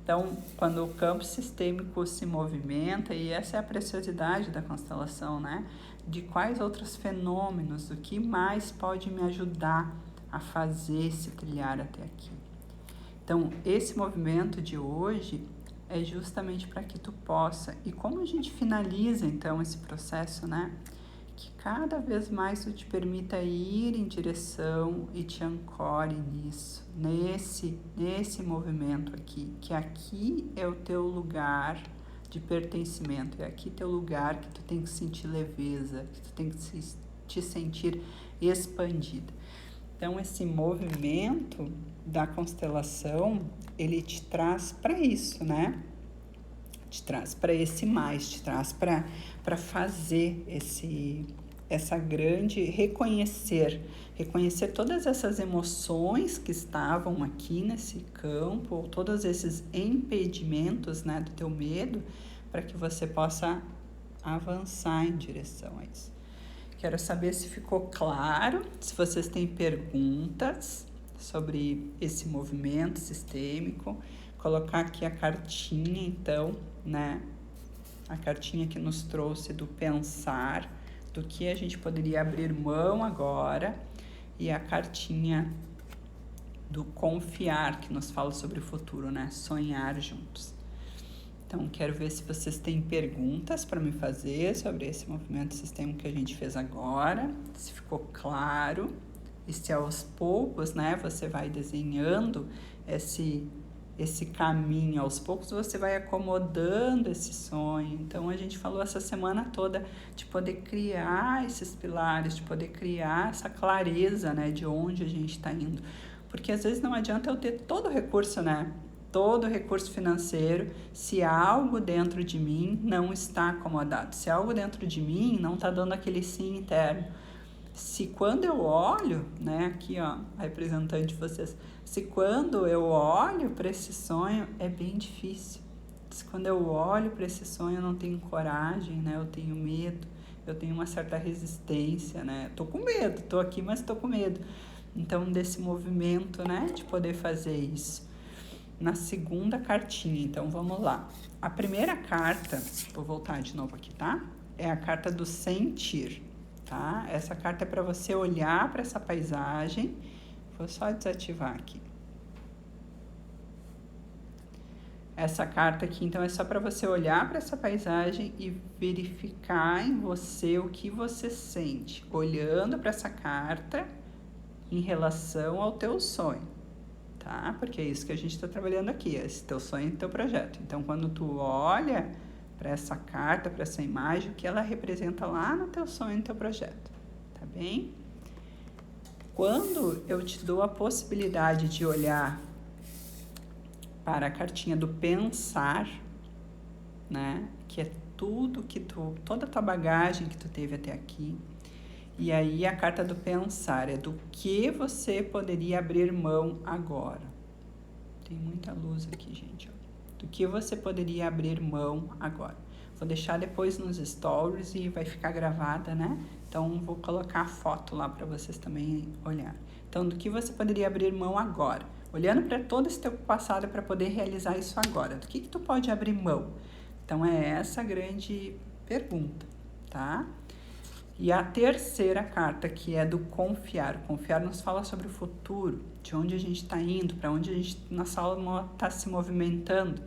Então, quando o campo sistêmico se movimenta, e essa é a preciosidade da constelação, né? De quais outros fenômenos, o que mais pode me ajudar a fazer esse trilhar até aqui. Então, esse movimento de hoje é justamente para que tu possa, e como a gente finaliza então esse processo, né? Que cada vez mais tu te permita ir em direção e te ancore nisso, nesse movimento aqui, que aqui é o teu lugar de pertencimento, é aqui teu lugar que tu tem que sentir leveza, que tu tem que te sentir expandida. Então, esse movimento da constelação, ele te traz para isso, né? Te traz para esse mais, te traz para fazer essa grande reconhecer todas essas emoções que estavam aqui nesse campo, ou todos esses impedimentos, né, do teu medo, para que você possa avançar em direção a isso. Quero saber se ficou claro, se vocês têm perguntas sobre esse movimento sistêmico. Colocar aqui a cartinha, então, né? A cartinha que nos trouxe do pensar, do que a gente poderia abrir mão agora, e a cartinha do confiar, que nos fala sobre o futuro, né? Sonhar juntos. Então, quero ver se vocês têm perguntas para me fazer sobre esse movimento sistêmico que a gente fez agora, se ficou claro, e se aos poucos, né, você vai desenhando esse caminho, aos poucos você vai acomodando esse sonho. Então, a gente falou essa semana toda de poder criar esses pilares, de poder criar essa clareza, né, de onde a gente está indo. Porque às vezes não adianta eu ter todo o recurso, né, todo o recurso financeiro, se algo dentro de mim não está acomodado, se algo dentro de mim não está dando aquele sim interno. Se quando eu olho, né, aqui ó, a representante de vocês, se quando eu olho para esse sonho é bem difícil, se quando eu olho para esse sonho eu não tenho coragem, né, eu tenho medo, eu tenho uma certa resistência, né, tô com medo, tô aqui, mas tô com medo. Então, desse movimento, né, de poder fazer isso. Na segunda cartinha, então vamos lá. A primeira carta, vou voltar de novo aqui, tá? É a carta do sentir, tá? Essa carta é para você olhar para essa paisagem. Vou só desativar aqui. Essa carta aqui, então, é só para você olhar para essa paisagem e verificar em você o que você sente, olhando para essa carta em relação ao teu sonho. Tá? Porque é isso que a gente está trabalhando aqui, esse teu sonho e teu projeto. Então, quando tu olha para essa carta, para essa imagem, o que ela representa lá no teu sonho e no teu projeto, tá bem? Quando eu te dou a possibilidade de olhar para a cartinha do pensar, né? Que é tudo que toda a tua bagagem que tu teve até aqui. E aí a carta do pensar é do que você poderia abrir mão agora. Tem muita luz aqui, gente. Do que você poderia abrir mão agora. Vou deixar depois nos stories e vai ficar gravada, né? Então, vou colocar a foto lá para vocês também olharem. Então, do que você poderia abrir mão agora? Olhando para todo esse teu passado para poder realizar isso agora. Do que tu pode abrir mão? Então, é essa a grande pergunta, tá? E a terceira carta, que é do confiar. O confiar nos fala sobre o futuro, de onde a gente está indo, para onde a gente, nossa alma está se movimentando.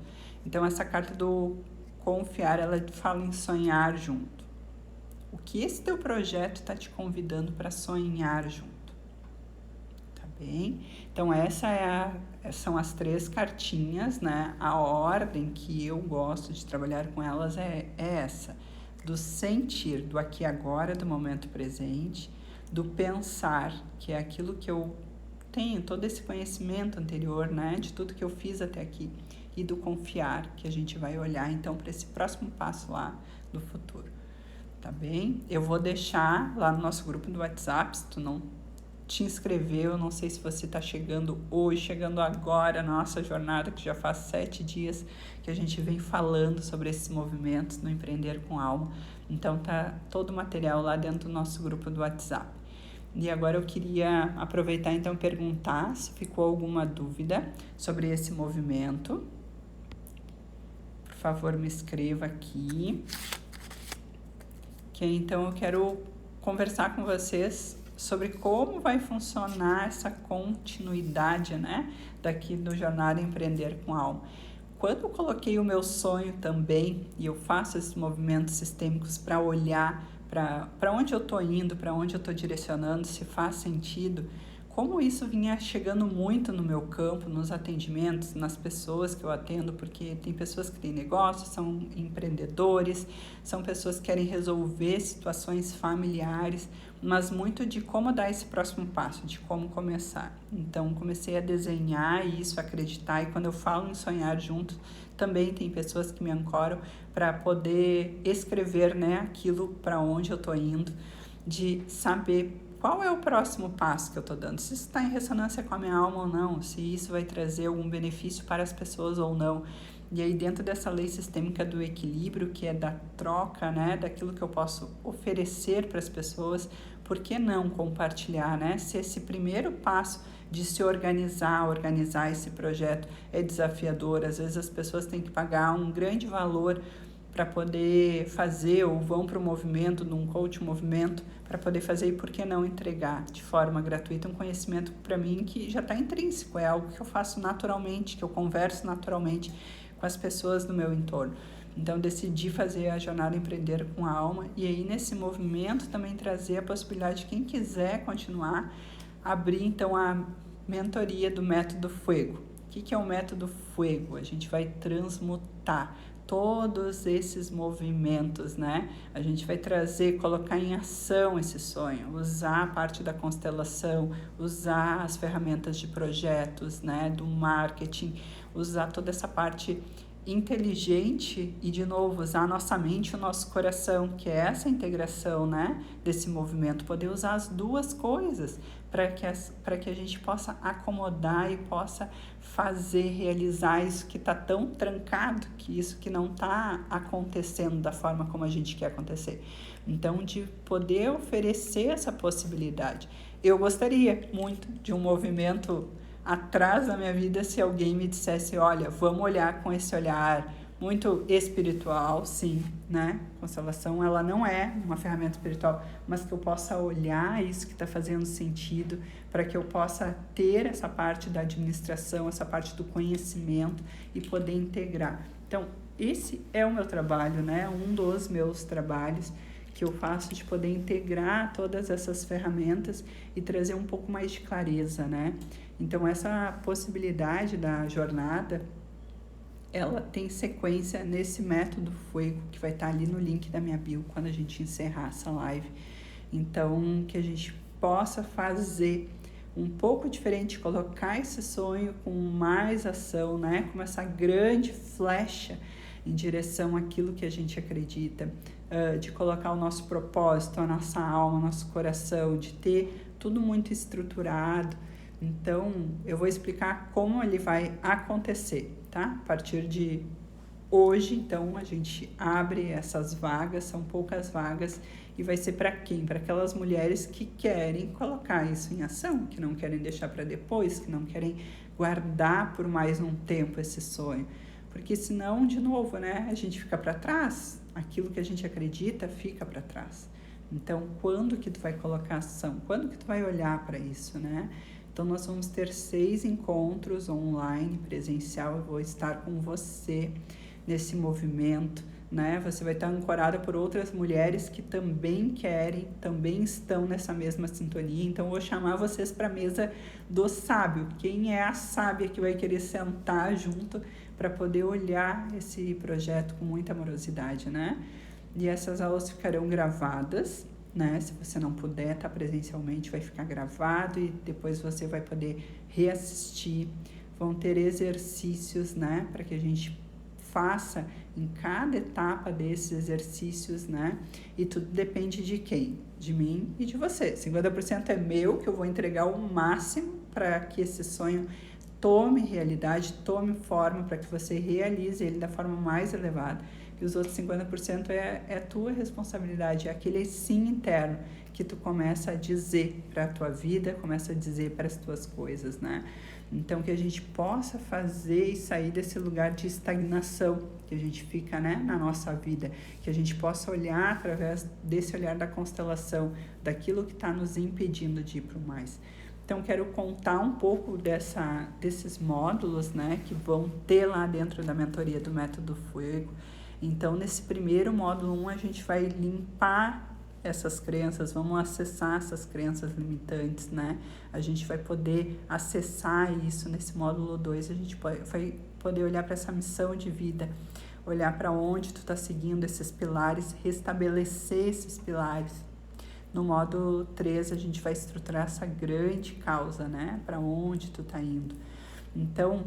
Então, essa carta do confiar, ela fala em sonhar junto. O que esse teu projeto está te convidando para sonhar junto? Tá bem? Então, são as três cartinhas, né? A ordem que eu gosto de trabalhar com elas é essa. Do sentir, do aqui e agora, do momento presente, do pensar, que é aquilo que eu tenho, todo esse conhecimento anterior, né, de tudo que eu fiz até aqui, e do confiar, que a gente vai olhar, então, para esse próximo passo lá do futuro. tá bem? Eu vou deixar lá no nosso grupo do WhatsApp, se tu não te inscreveu, não sei se você está chegando hoje, chegando agora na nossa jornada, que já faz 7 dias que a gente vem falando sobre esses movimentos no Empreender com Alma. Então tá todo o material lá dentro do nosso grupo do WhatsApp. E agora eu queria aproveitar então e perguntar se ficou alguma dúvida sobre esse movimento. Por favor, me escreva aqui. Que então eu quero conversar com vocês sobre como vai funcionar essa continuidade, né, daqui do Jornada Empreender com Alma. Quando eu coloquei o meu sonho também, e eu faço esses movimentos sistêmicos para olhar para onde eu estou indo, para onde eu estou direcionando, se faz sentido, como isso vinha chegando muito no meu campo, nos atendimentos, nas pessoas que eu atendo, porque tem pessoas que têm negócios, são empreendedores, são pessoas que querem resolver situações familiares, mas muito de como dar esse próximo passo, de como começar. Então, comecei a desenhar isso, acreditar, e quando eu falo em sonhar juntos, também tem pessoas que me ancoram para poder escrever, né, aquilo para onde eu estou indo, de saber qual é o próximo passo que eu estou dando, se isso está em ressonância com a minha alma ou não, se isso vai trazer algum benefício para as pessoas ou não. E aí dentro dessa lei sistêmica do equilíbrio, que é da troca, né, daquilo que eu posso oferecer para as pessoas, por que não compartilhar, né? Se esse primeiro passo de se organizar esse projeto é desafiador, às vezes as pessoas têm que pagar um grande valor para poder fazer, ou vão para o movimento, num coach movimento, para poder fazer, e por que não entregar de forma gratuita um conhecimento para mim que já está intrínseco, é algo que eu faço naturalmente, que eu converso naturalmente com as pessoas do meu entorno. Então, decidi fazer a Jornada Empreender com a Alma, e aí nesse movimento também trazer a possibilidade de quem quiser continuar, abrir então a mentoria do Método Fuego. O que é o Método Fuego? A gente vai transmutar todos esses movimentos, né? A gente vai trazer, colocar em ação esse sonho, usar a parte da constelação, usar as ferramentas de projetos, né? Do marketing, usar toda essa parte inteligente e, de novo, usar a nossa mente e o nosso coração, que é essa integração, né, desse movimento, poder usar as duas coisas para que a gente possa acomodar e possa fazer, realizar isso que está tão trancado, que isso que não está acontecendo da forma como a gente quer acontecer. Então, de poder oferecer essa possibilidade. Eu gostaria muito de um movimento atrás da minha vida, se alguém me dissesse, olha, vamos olhar com esse olhar muito espiritual, sim, né? Constelação, ela não é uma ferramenta espiritual, mas que eu possa olhar isso que está fazendo sentido, para que eu possa ter essa parte da administração, essa parte do conhecimento e poder integrar. Então, esse é o meu trabalho, né? Um dos meus trabalhos que eu faço, de poder integrar todas essas ferramentas e trazer um pouco mais de clareza, né? Então, essa possibilidade da jornada, ela tem sequência nesse Método Fuego, que vai estar ali no link da minha bio quando a gente encerrar essa live. Então, que a gente possa fazer um pouco diferente, colocar esse sonho com mais ação, né? Com essa grande flecha em direção àquilo que a gente acredita, de colocar o nosso propósito, a nossa alma, o nosso coração, de ter tudo muito estruturado. Então, eu vou explicar como ele vai acontecer, tá? A partir de hoje, então, a gente abre essas vagas, são poucas vagas, e vai ser para quem? Para aquelas mulheres que querem colocar isso em ação, que não querem deixar para depois, que não querem guardar por mais um tempo esse sonho. Porque senão, de novo, né, a gente fica para trás, aquilo que a gente acredita fica para trás. Então, quando que tu vai colocar ação? Quando que tu vai olhar para isso, né? Então, nós vamos ter 6 encontros online, presencial. Eu vou estar com você nesse movimento, né? Você vai estar ancorada por outras mulheres que também querem, também estão nessa mesma sintonia. Então, eu vou chamar vocês para a mesa do sábio. Quem é a sábia que vai querer sentar junto para poder olhar esse projeto com muita amorosidade, né? E essas aulas ficarão gravadas, né? Se você não puder estar presencialmente, vai ficar gravado e depois você vai poder reassistir. Vão ter exercícios, né? Para que a gente faça em cada etapa desses exercícios, né? E tudo depende de quem? De mim e de você. 50% é meu, que eu vou entregar o máximo para que esse sonho tome realidade, tome forma, para que você realize ele da forma mais elevada. E os outros 50% é tua responsabilidade, é aquele sim interno que tu começa a dizer para a tua vida, começa a dizer para as tuas coisas, né? Então, que a gente possa fazer e sair desse lugar de estagnação que a gente fica, né, na nossa vida, que a gente possa olhar através desse olhar da constelação, daquilo que está nos impedindo de ir para o mais. Então, quero contar um pouco desses módulos, né, que vão ter lá dentro da mentoria do Método Fuego. Então, nesse primeiro módulo 1, a gente vai limpar essas crenças, vamos acessar essas crenças limitantes, né? A gente vai poder acessar isso nesse módulo 2, a gente vai poder olhar para essa missão de vida, olhar para onde tu está seguindo esses pilares, restabelecer esses pilares. No módulo 3, a gente vai estruturar essa grande causa, né? Para onde tu está indo. Então,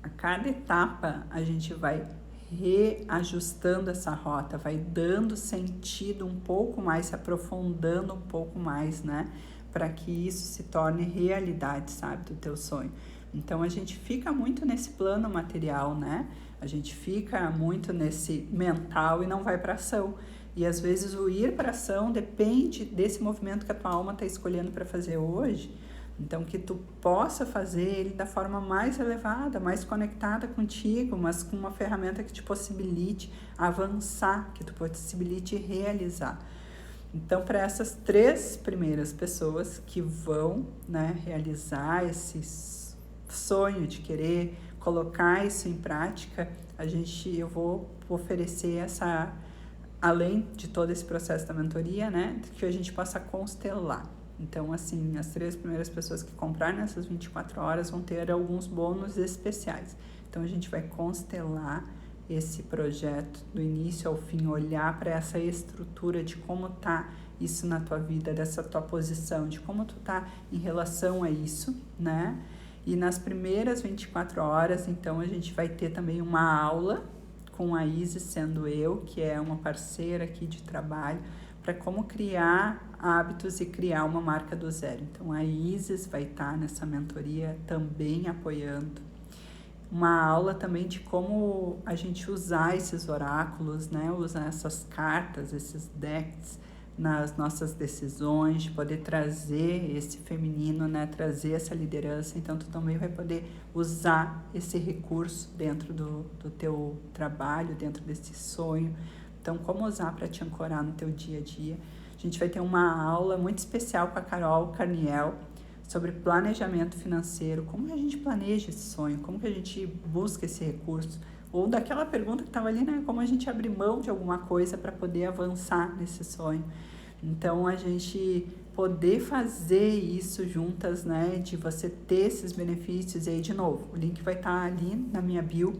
a cada etapa, a gente vai reajustando essa rota, vai dando sentido um pouco mais, se aprofundando um pouco mais, né? Para que isso se torne realidade, sabe? Do teu sonho. Então, a gente fica muito nesse plano material, né? A gente fica muito nesse mental e não vai para ação. E às vezes o ir para ação depende desse movimento que a tua alma está escolhendo para fazer hoje. Então, que tu possa fazer ele da forma mais elevada, mais conectada contigo, mas com uma ferramenta que te possibilite avançar, que te possibilite realizar. Então, para essas 3 primeiras pessoas que vão, né, realizar esse sonho de querer colocar isso em prática, eu vou oferecer além de todo esse processo da mentoria, né, que a gente possa constelar. Então, assim, as 3 primeiras pessoas que comprarem nessas 24 horas vão ter alguns bônus especiais. Então, a gente vai constelar esse projeto do início ao fim, olhar para essa estrutura de como tá isso na tua vida, dessa tua posição, de como tu tá em relação a isso, né? E nas primeiras 24 horas, então, a gente vai ter também uma aula com a Isis, sendo eu, que é uma parceira aqui de trabalho, para como criar hábitos e criar uma marca do zero. Então, a Isis vai estar nessa mentoria também apoiando. Uma aula também de como a gente usar esses oráculos, né? Usar essas cartas, esses decks nas nossas decisões, de poder trazer esse feminino, né? Trazer essa liderança. Então, tu também vai poder usar esse recurso dentro do teu trabalho, dentro desse sonho. Então, como usar para te ancorar no teu dia a dia. A gente vai ter uma aula muito especial com a Carol Carniel sobre planejamento financeiro, como que a gente planeja esse sonho, como que a gente busca esse recurso, ou daquela pergunta que estava ali, né, como a gente abrir mão de alguma coisa para poder avançar nesse sonho. Então, a gente poder fazer isso juntas, né, de você ter esses benefícios. E aí, de novo, o link vai estar ali na minha bio.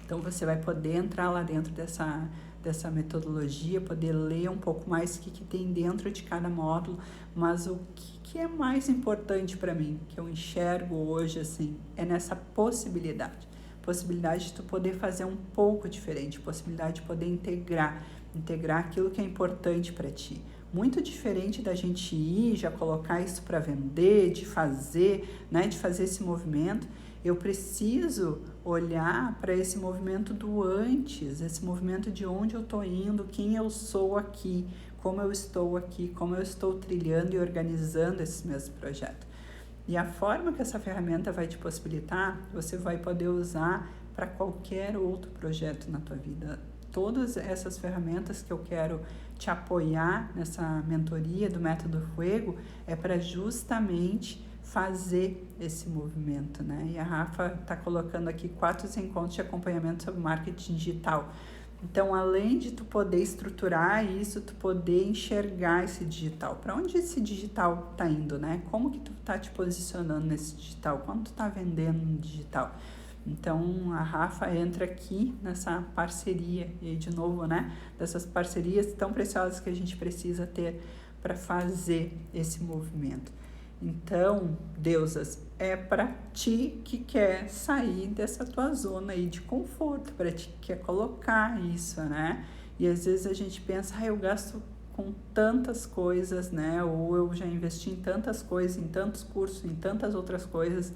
Então, você vai poder entrar lá dentro dessa metodologia, poder ler um pouco mais o que tem dentro de cada módulo, mas o que é mais importante para mim, que eu enxergo hoje, assim, é nessa possibilidade de tu poder fazer um pouco diferente, possibilidade de poder integrar aquilo que é importante para ti. Muito diferente da gente ir, já colocar isso para vender, de fazer, né, de fazer esse movimento. Eu preciso olhar para esse movimento do antes, esse movimento de onde eu estou indo, quem eu sou aqui, como eu estou trilhando e organizando esses meus projetos. E a forma que essa ferramenta vai te possibilitar, você vai poder usar para qualquer outro projeto na tua vida. Todas essas ferramentas que eu quero te apoiar nessa mentoria do Método Fuego é para justamente fazer esse movimento, né? E a Rafa está colocando aqui 4 encontros de acompanhamento sobre marketing digital. Então, além de tu poder estruturar isso, tu poder enxergar esse digital. Para onde esse digital está indo, né? Como que tu está te posicionando nesse digital? Quando tu está vendendo no digital? Então, a Rafa entra aqui nessa parceria. E aí, de novo, né? Dessas parcerias tão preciosas que a gente precisa ter para fazer esse movimento. Então, deusas, é para ti que quer sair dessa tua zona aí de conforto, para ti que quer colocar isso, né? E às vezes a gente pensa, eu gasto com tantas coisas, né? Ou eu já investi em tantas coisas, em tantos cursos, em tantas outras coisas.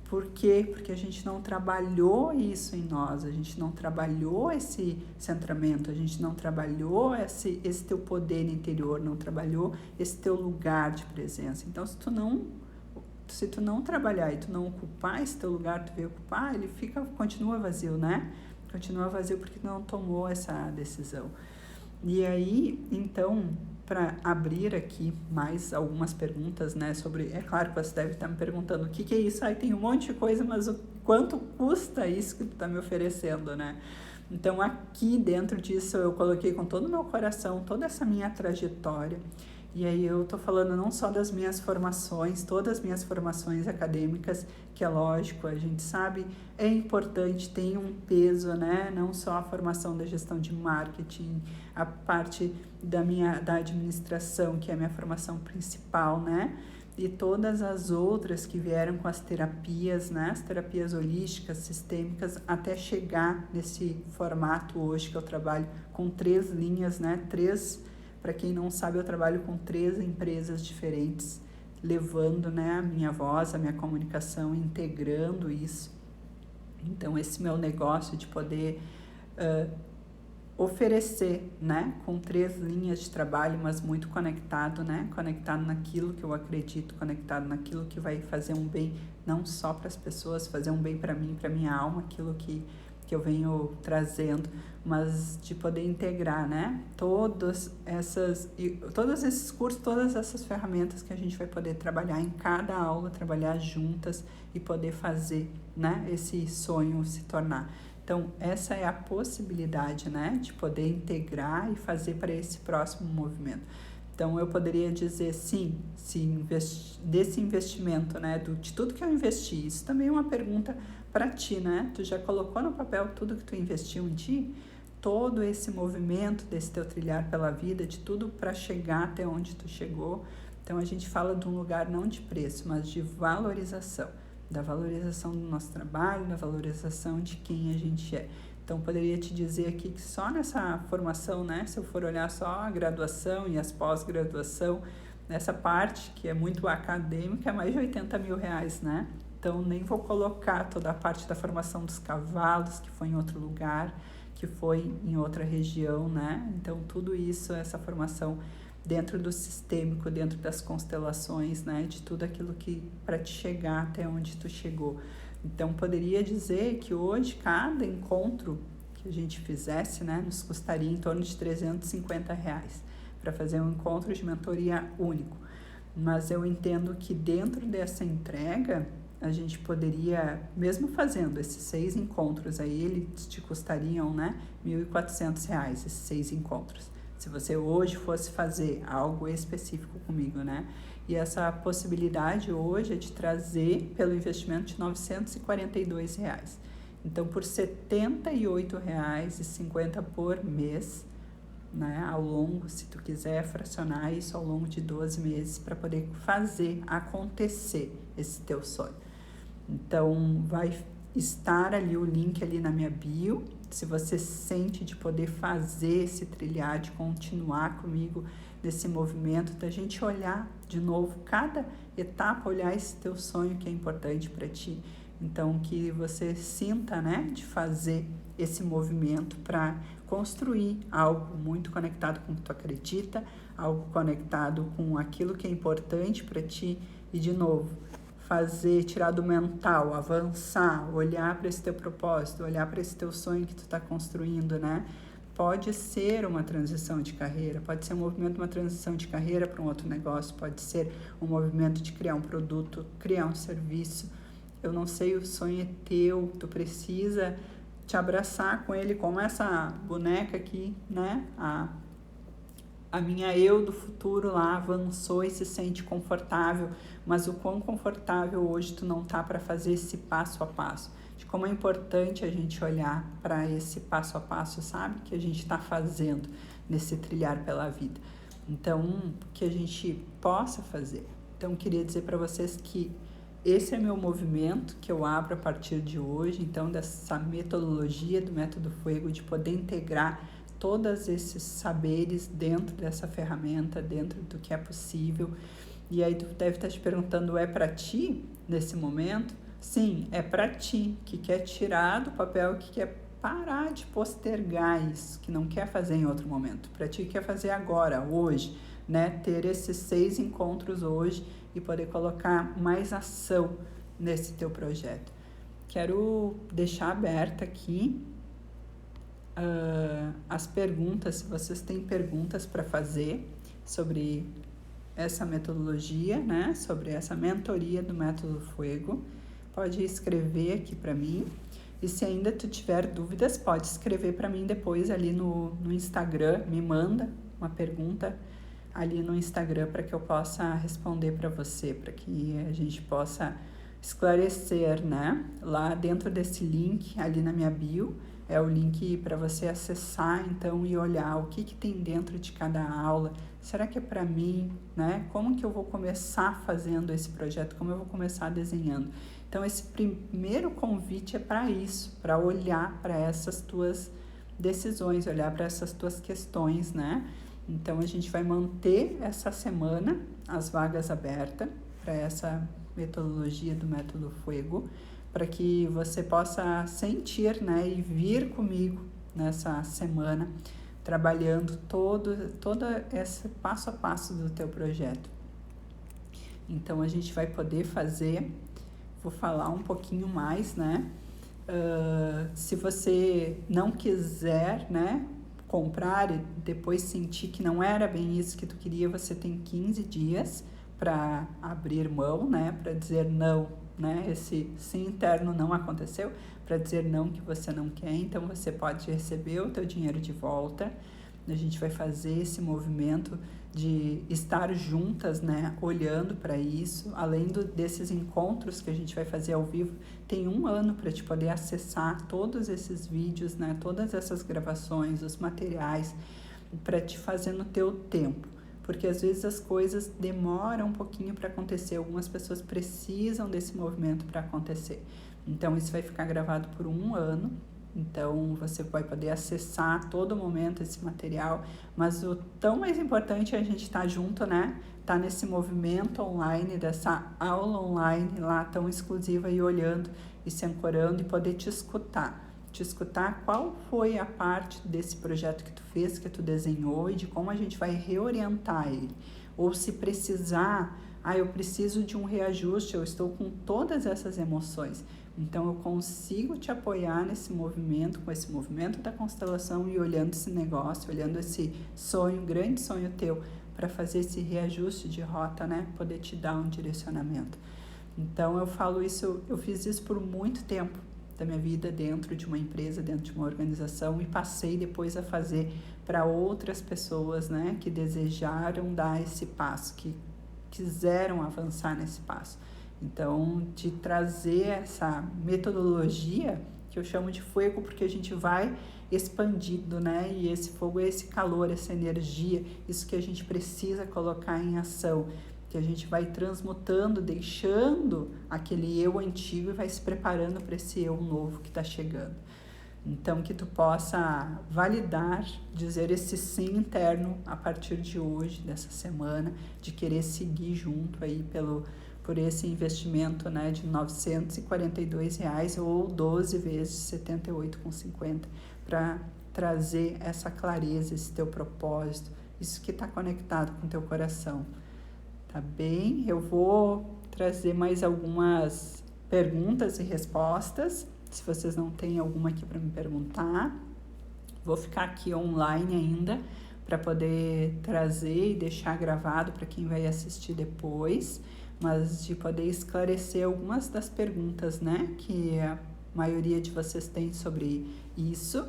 Por quê? Porque a gente não trabalhou isso em nós, a gente não trabalhou esse centramento, a gente não trabalhou esse teu poder interior, não trabalhou esse teu lugar de presença. Então, se tu não trabalhar e tu não ocupar esse teu lugar, tu veio ocupar, ele continua vazio, né? Continua vazio porque tu não tomou essa decisão. E aí, então, para abrir aqui mais algumas perguntas, né, sobre, é claro que você deve estar me perguntando o que é isso, tem um monte de coisa, mas o quanto custa isso que tu está me oferecendo, né? Então, aqui dentro disso, eu coloquei com todo o meu coração, toda essa minha trajetória. E aí eu tô falando não só das minhas formações, todas as minhas formações acadêmicas, que é lógico, a gente sabe, é importante, tem um peso, né? Não só a formação da gestão de marketing, a parte da administração, que é a minha formação principal, né? E todas as outras que vieram com as terapias, né? As terapias holísticas, sistêmicas, até chegar nesse formato hoje que eu trabalho com 3 linhas, né? Para quem não sabe, eu trabalho com 3 empresas diferentes, levando, né, a minha voz, a minha comunicação, integrando isso. Então, esse meu negócio de poder oferecer, né, com 3 linhas de trabalho, mas muito conectado, né, conectado naquilo que eu acredito, conectado naquilo que vai fazer um bem, não só para as pessoas, fazer um bem para mim, para minha alma, aquilo que eu venho trazendo, mas de poder integrar, né, todos esses cursos, todas essas ferramentas que a gente vai poder trabalhar em cada aula, trabalhar juntas e poder fazer, né, esse sonho se tornar. Então, essa é a possibilidade, né, de poder integrar e fazer para esse próximo movimento. Então, eu poderia dizer, sim, desse investimento, né, de tudo que eu investi, isso também é uma pergunta para ti, né? Tu já colocou no papel tudo que tu investiu em ti? Todo esse movimento desse teu trilhar pela vida, de tudo para chegar até onde tu chegou. Então, a gente fala de um lugar não de preço, mas de valorização. Da valorização do nosso trabalho, da valorização de quem a gente é. Então, poderia te dizer aqui que só nessa formação, né? Se eu for olhar só a graduação e as pós-graduação, nessa parte que é muito acadêmica, é mais de R$80 mil, né? Então, nem vou colocar toda a parte da formação dos cavalos, que foi em outro lugar, que foi em outra região, né? Então, tudo isso, essa formação dentro do sistêmico, dentro das constelações, né? De tudo aquilo que para te chegar até onde tu chegou. Então, poderia dizer que hoje, cada encontro que a gente fizesse, né? Nos custaria em torno de R$350 para fazer um encontro de mentoria único. Mas eu entendo que dentro dessa entrega, a gente poderia, mesmo fazendo esses 6 encontros aí, eles te custariam, né, R$1.400, esses 6 encontros. Se você hoje fosse fazer algo específico comigo, né? E essa possibilidade hoje é de trazer pelo investimento de R$942. Então, por R$78,50 por mês, né, ao longo, se tu quiser fracionar isso ao longo de 12 meses para poder fazer acontecer esse teu sonho. Então, vai estar ali o link ali na minha bio, se você sente de poder fazer esse trilhar, de continuar comigo nesse movimento, da gente olhar de novo cada etapa, olhar esse teu sonho que é importante para ti. Então, que você sinta, né, de fazer esse movimento para construir algo muito conectado com o que tu acredita, algo conectado com aquilo que é importante para ti e, de novo, tirar do mental, avançar, olhar para esse teu propósito, olhar para esse teu sonho que tu está construindo, né? Pode ser uma transição de carreira, pode ser um movimento de uma transição de carreira para um outro negócio, pode ser um movimento de criar um produto, criar um serviço. Eu não sei, o sonho é teu, tu precisa te abraçar com ele, como essa boneca aqui, né? A minha eu do futuro lá avançou e se sente confortável, mas o quão confortável hoje tu não tá para fazer esse passo a passo. De como é importante a gente olhar para esse passo a passo, sabe? Que a gente está fazendo nesse trilhar pela vida. Então, que a gente possa fazer, Então, queria dizer para vocês que esse é meu movimento que eu abro a partir de hoje, então, dessa metodologia do Método Fuego, de poder integrar todos esses saberes dentro dessa ferramenta, dentro do que é possível. E aí tu deve estar te perguntando, é para ti nesse momento? Sim, é para ti, que quer tirar do papel, que quer parar de postergar isso, que não quer fazer em outro momento. Para ti que quer fazer agora, hoje, né? Ter esses 6 encontros hoje e poder colocar mais ação nesse teu projeto. Quero deixar aberta aqui as perguntas, se vocês têm perguntas para fazer sobre essa metodologia, né? Sobre essa mentoria do Método Fuego, pode escrever aqui para mim. E se ainda tu tiver dúvidas, pode escrever para mim depois ali no Instagram, me manda uma pergunta ali no Instagram para que eu possa responder para você, para que a gente possa esclarecer, né? Lá dentro desse link, ali na minha bio, é o link para você acessar, então, e olhar o que tem dentro de cada aula. Será que é para mim, né? Como que eu vou começar fazendo esse projeto? Como eu vou começar desenhando? Então, esse primeiro convite é para isso, para olhar para essas tuas decisões, olhar para essas tuas questões, né? Então, a gente vai manter essa semana as vagas abertas para essa metodologia do Método Fuego, para que você possa sentir, né, e vir comigo nessa semana, trabalhando todo esse passo a passo do teu projeto. Então, a gente vai poder fazer, vou falar um pouquinho mais, né? Se você não quiser, né, comprar e depois sentir que não era bem isso que tu queria, você tem 15 dias para abrir mão, né, para dizer não, né, esse sim interno não aconteceu, para dizer não que você não quer, então você pode receber o teu dinheiro de volta. A gente vai fazer esse movimento de estar juntas, né, olhando para isso, além desses encontros que a gente vai fazer ao vivo, tem 1 ano para te poder acessar todos esses vídeos, né, todas essas gravações, os materiais, para te fazer no teu tempo, porque às vezes as coisas demoram um pouquinho para acontecer, algumas pessoas precisam desse movimento para acontecer, então isso vai ficar gravado por 1 ano. Então, você vai poder acessar a todo momento esse material, mas o tão mais importante é a gente estar junto, né? Tá nesse movimento online, dessa aula online lá tão exclusiva e olhando e se ancorando e poder te escutar qual foi a parte desse projeto que tu fez, que tu desenhou e de como a gente vai reorientar ele. Ou se precisar, eu preciso de um reajuste, eu estou com todas essas emoções. Então, eu consigo te apoiar nesse movimento, com esse movimento da constelação e olhando esse negócio, olhando esse sonho, grande sonho teu, para fazer esse reajuste de rota, né? Poder te dar um direcionamento. Então, eu falo isso, eu fiz isso por muito tempo da minha vida dentro de uma empresa, dentro de uma organização e passei depois a fazer para outras pessoas, né? Que desejaram dar esse passo, que quiseram avançar nesse passo. Então, de trazer essa metodologia, que eu chamo de fogo, porque a gente vai expandindo, né? E esse fogo é esse calor, essa energia, isso que a gente precisa colocar em ação, que a gente vai transmutando, deixando aquele eu antigo e vai se preparando para esse eu novo que está chegando. Então, que tu possa validar, dizer esse sim interno a partir de hoje, dessa semana, de querer seguir junto aí por esse investimento, né, de R$ 942 ou 12 vezes R$ 78,50 para trazer essa clareza, esse teu propósito, isso que está conectado com o teu coração. Tá bem? Eu vou trazer mais algumas perguntas e respostas, se vocês não têm alguma aqui para me perguntar. Vou ficar aqui online ainda para poder trazer e deixar gravado para quem vai assistir depois, mas de poder esclarecer algumas das perguntas, né, que a maioria de vocês tem sobre isso.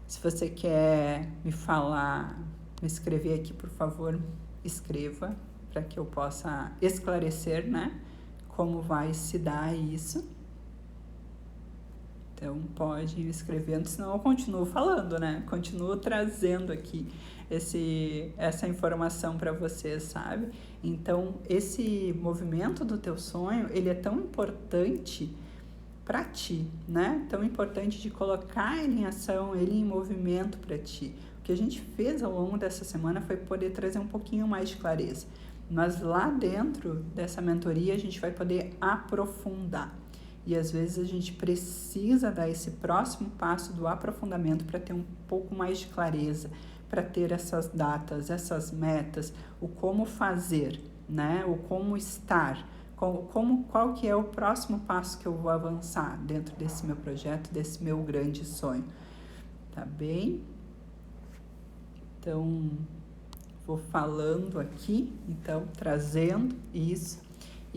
Se você quer me falar, me escrever aqui, por favor, escreva, para que eu possa esclarecer, né, como vai se dar isso. Então, pode ir escrevendo, senão eu continuo falando, né? Continuo trazendo aqui essa informação para vocês, sabe? Então, esse movimento do teu sonho, ele é tão importante para ti, né? Tão importante de colocar ele em ação, ele em movimento para ti. O que a gente fez ao longo dessa semana foi poder trazer um pouquinho mais de clareza. Mas lá dentro dessa mentoria, a gente vai poder aprofundar. E às vezes a gente precisa dar esse próximo passo do aprofundamento para ter um pouco mais de clareza, para ter essas datas, essas metas, o como fazer, né? O como estar, qual que é o próximo passo que eu vou avançar dentro desse meu projeto, desse meu grande sonho, tá bem? Então, vou falando aqui, então, trazendo isso.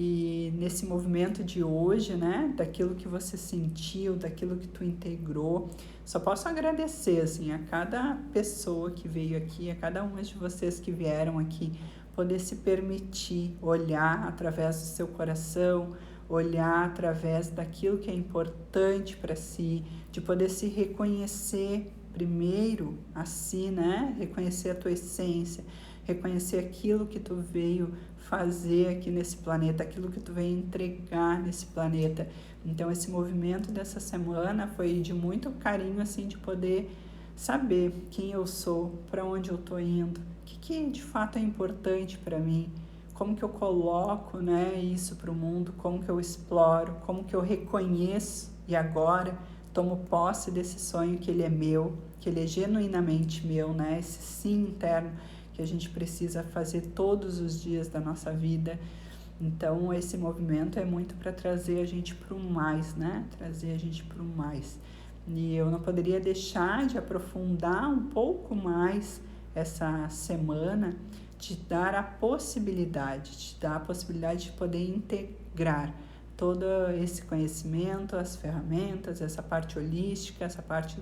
E nesse movimento de hoje, né, daquilo que você sentiu, daquilo que tu integrou, só posso agradecer, assim, a cada pessoa que veio aqui, a cada uma de vocês que vieram aqui, poder se permitir olhar através do seu coração, olhar através daquilo que é importante para si, de poder se reconhecer primeiro a si, né, reconhecer a tua essência, reconhecer aquilo que tu veio fazer aqui nesse planeta, aquilo que tu veio entregar nesse planeta. Então, esse movimento dessa semana foi de muito carinho, assim, de poder saber quem eu sou, para onde eu tô indo, o que de fato é importante para mim, como que eu coloco, né, isso para o mundo, como que eu exploro, como que eu reconheço e agora tomo posse desse sonho que ele é meu, que ele é genuinamente meu, né, esse sim interno que a gente precisa fazer todos os dias da nossa vida. Então, esse movimento é muito para trazer a gente para o mais, né? Trazer a gente para o mais. E eu não poderia deixar de aprofundar um pouco mais essa semana, de dar a possibilidade, de poder integrar todo esse conhecimento, as ferramentas, essa parte holística, essa parte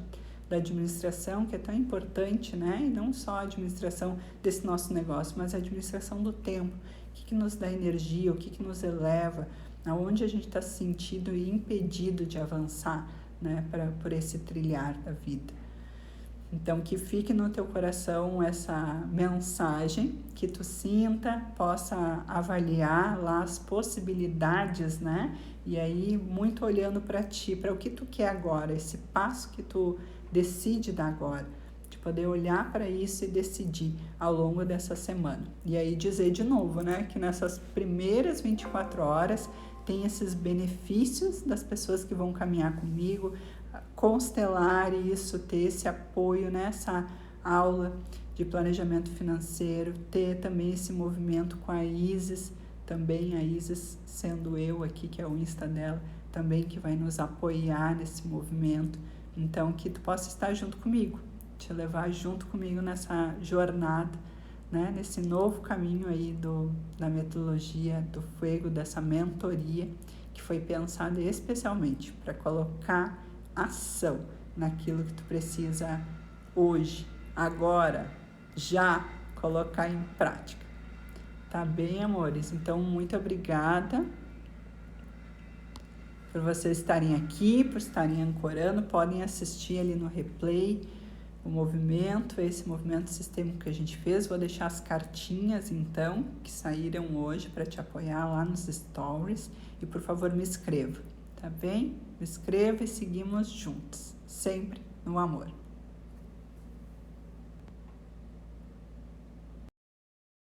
da administração, que é tão importante, né? E não só a administração desse nosso negócio, mas a administração do tempo. O que nos dá energia, o que nos eleva, aonde a gente está se sentindo impedido de avançar, né? Por esse trilhar da vida. Então, que fique no teu coração essa mensagem, que tu sinta, possa avaliar lá as possibilidades, né? E aí, muito olhando para ti, para o que tu quer agora, esse passo que tu decide dar agora, de poder olhar para isso e decidir ao longo dessa semana. E aí dizer de novo, né, que nessas primeiras 24 horas tem esses benefícios das pessoas que vão caminhar comigo, constelar isso, ter esse apoio nessa aula de planejamento financeiro, ter também esse movimento com a Isis, também a Isis sendo eu aqui, que é o Insta dela, também que vai nos apoiar nesse movimento. Então, que tu possa estar junto comigo, te levar junto comigo nessa jornada, né? Nesse novo caminho aí da metodologia do Fuego, dessa mentoria, que foi pensada especialmente para colocar ação naquilo que tu precisa hoje, agora, já colocar em prática. Tá bem, amores? Então, muito obrigada por vocês estarem aqui, por estarem ancorando. Podem assistir ali no replay o movimento, esse movimento sistêmico que a gente fez. Vou deixar as cartinhas, então, que saíram hoje para te apoiar lá nos stories. E, por favor, me escreva, tá bem? Me escreva e seguimos juntos, sempre no amor.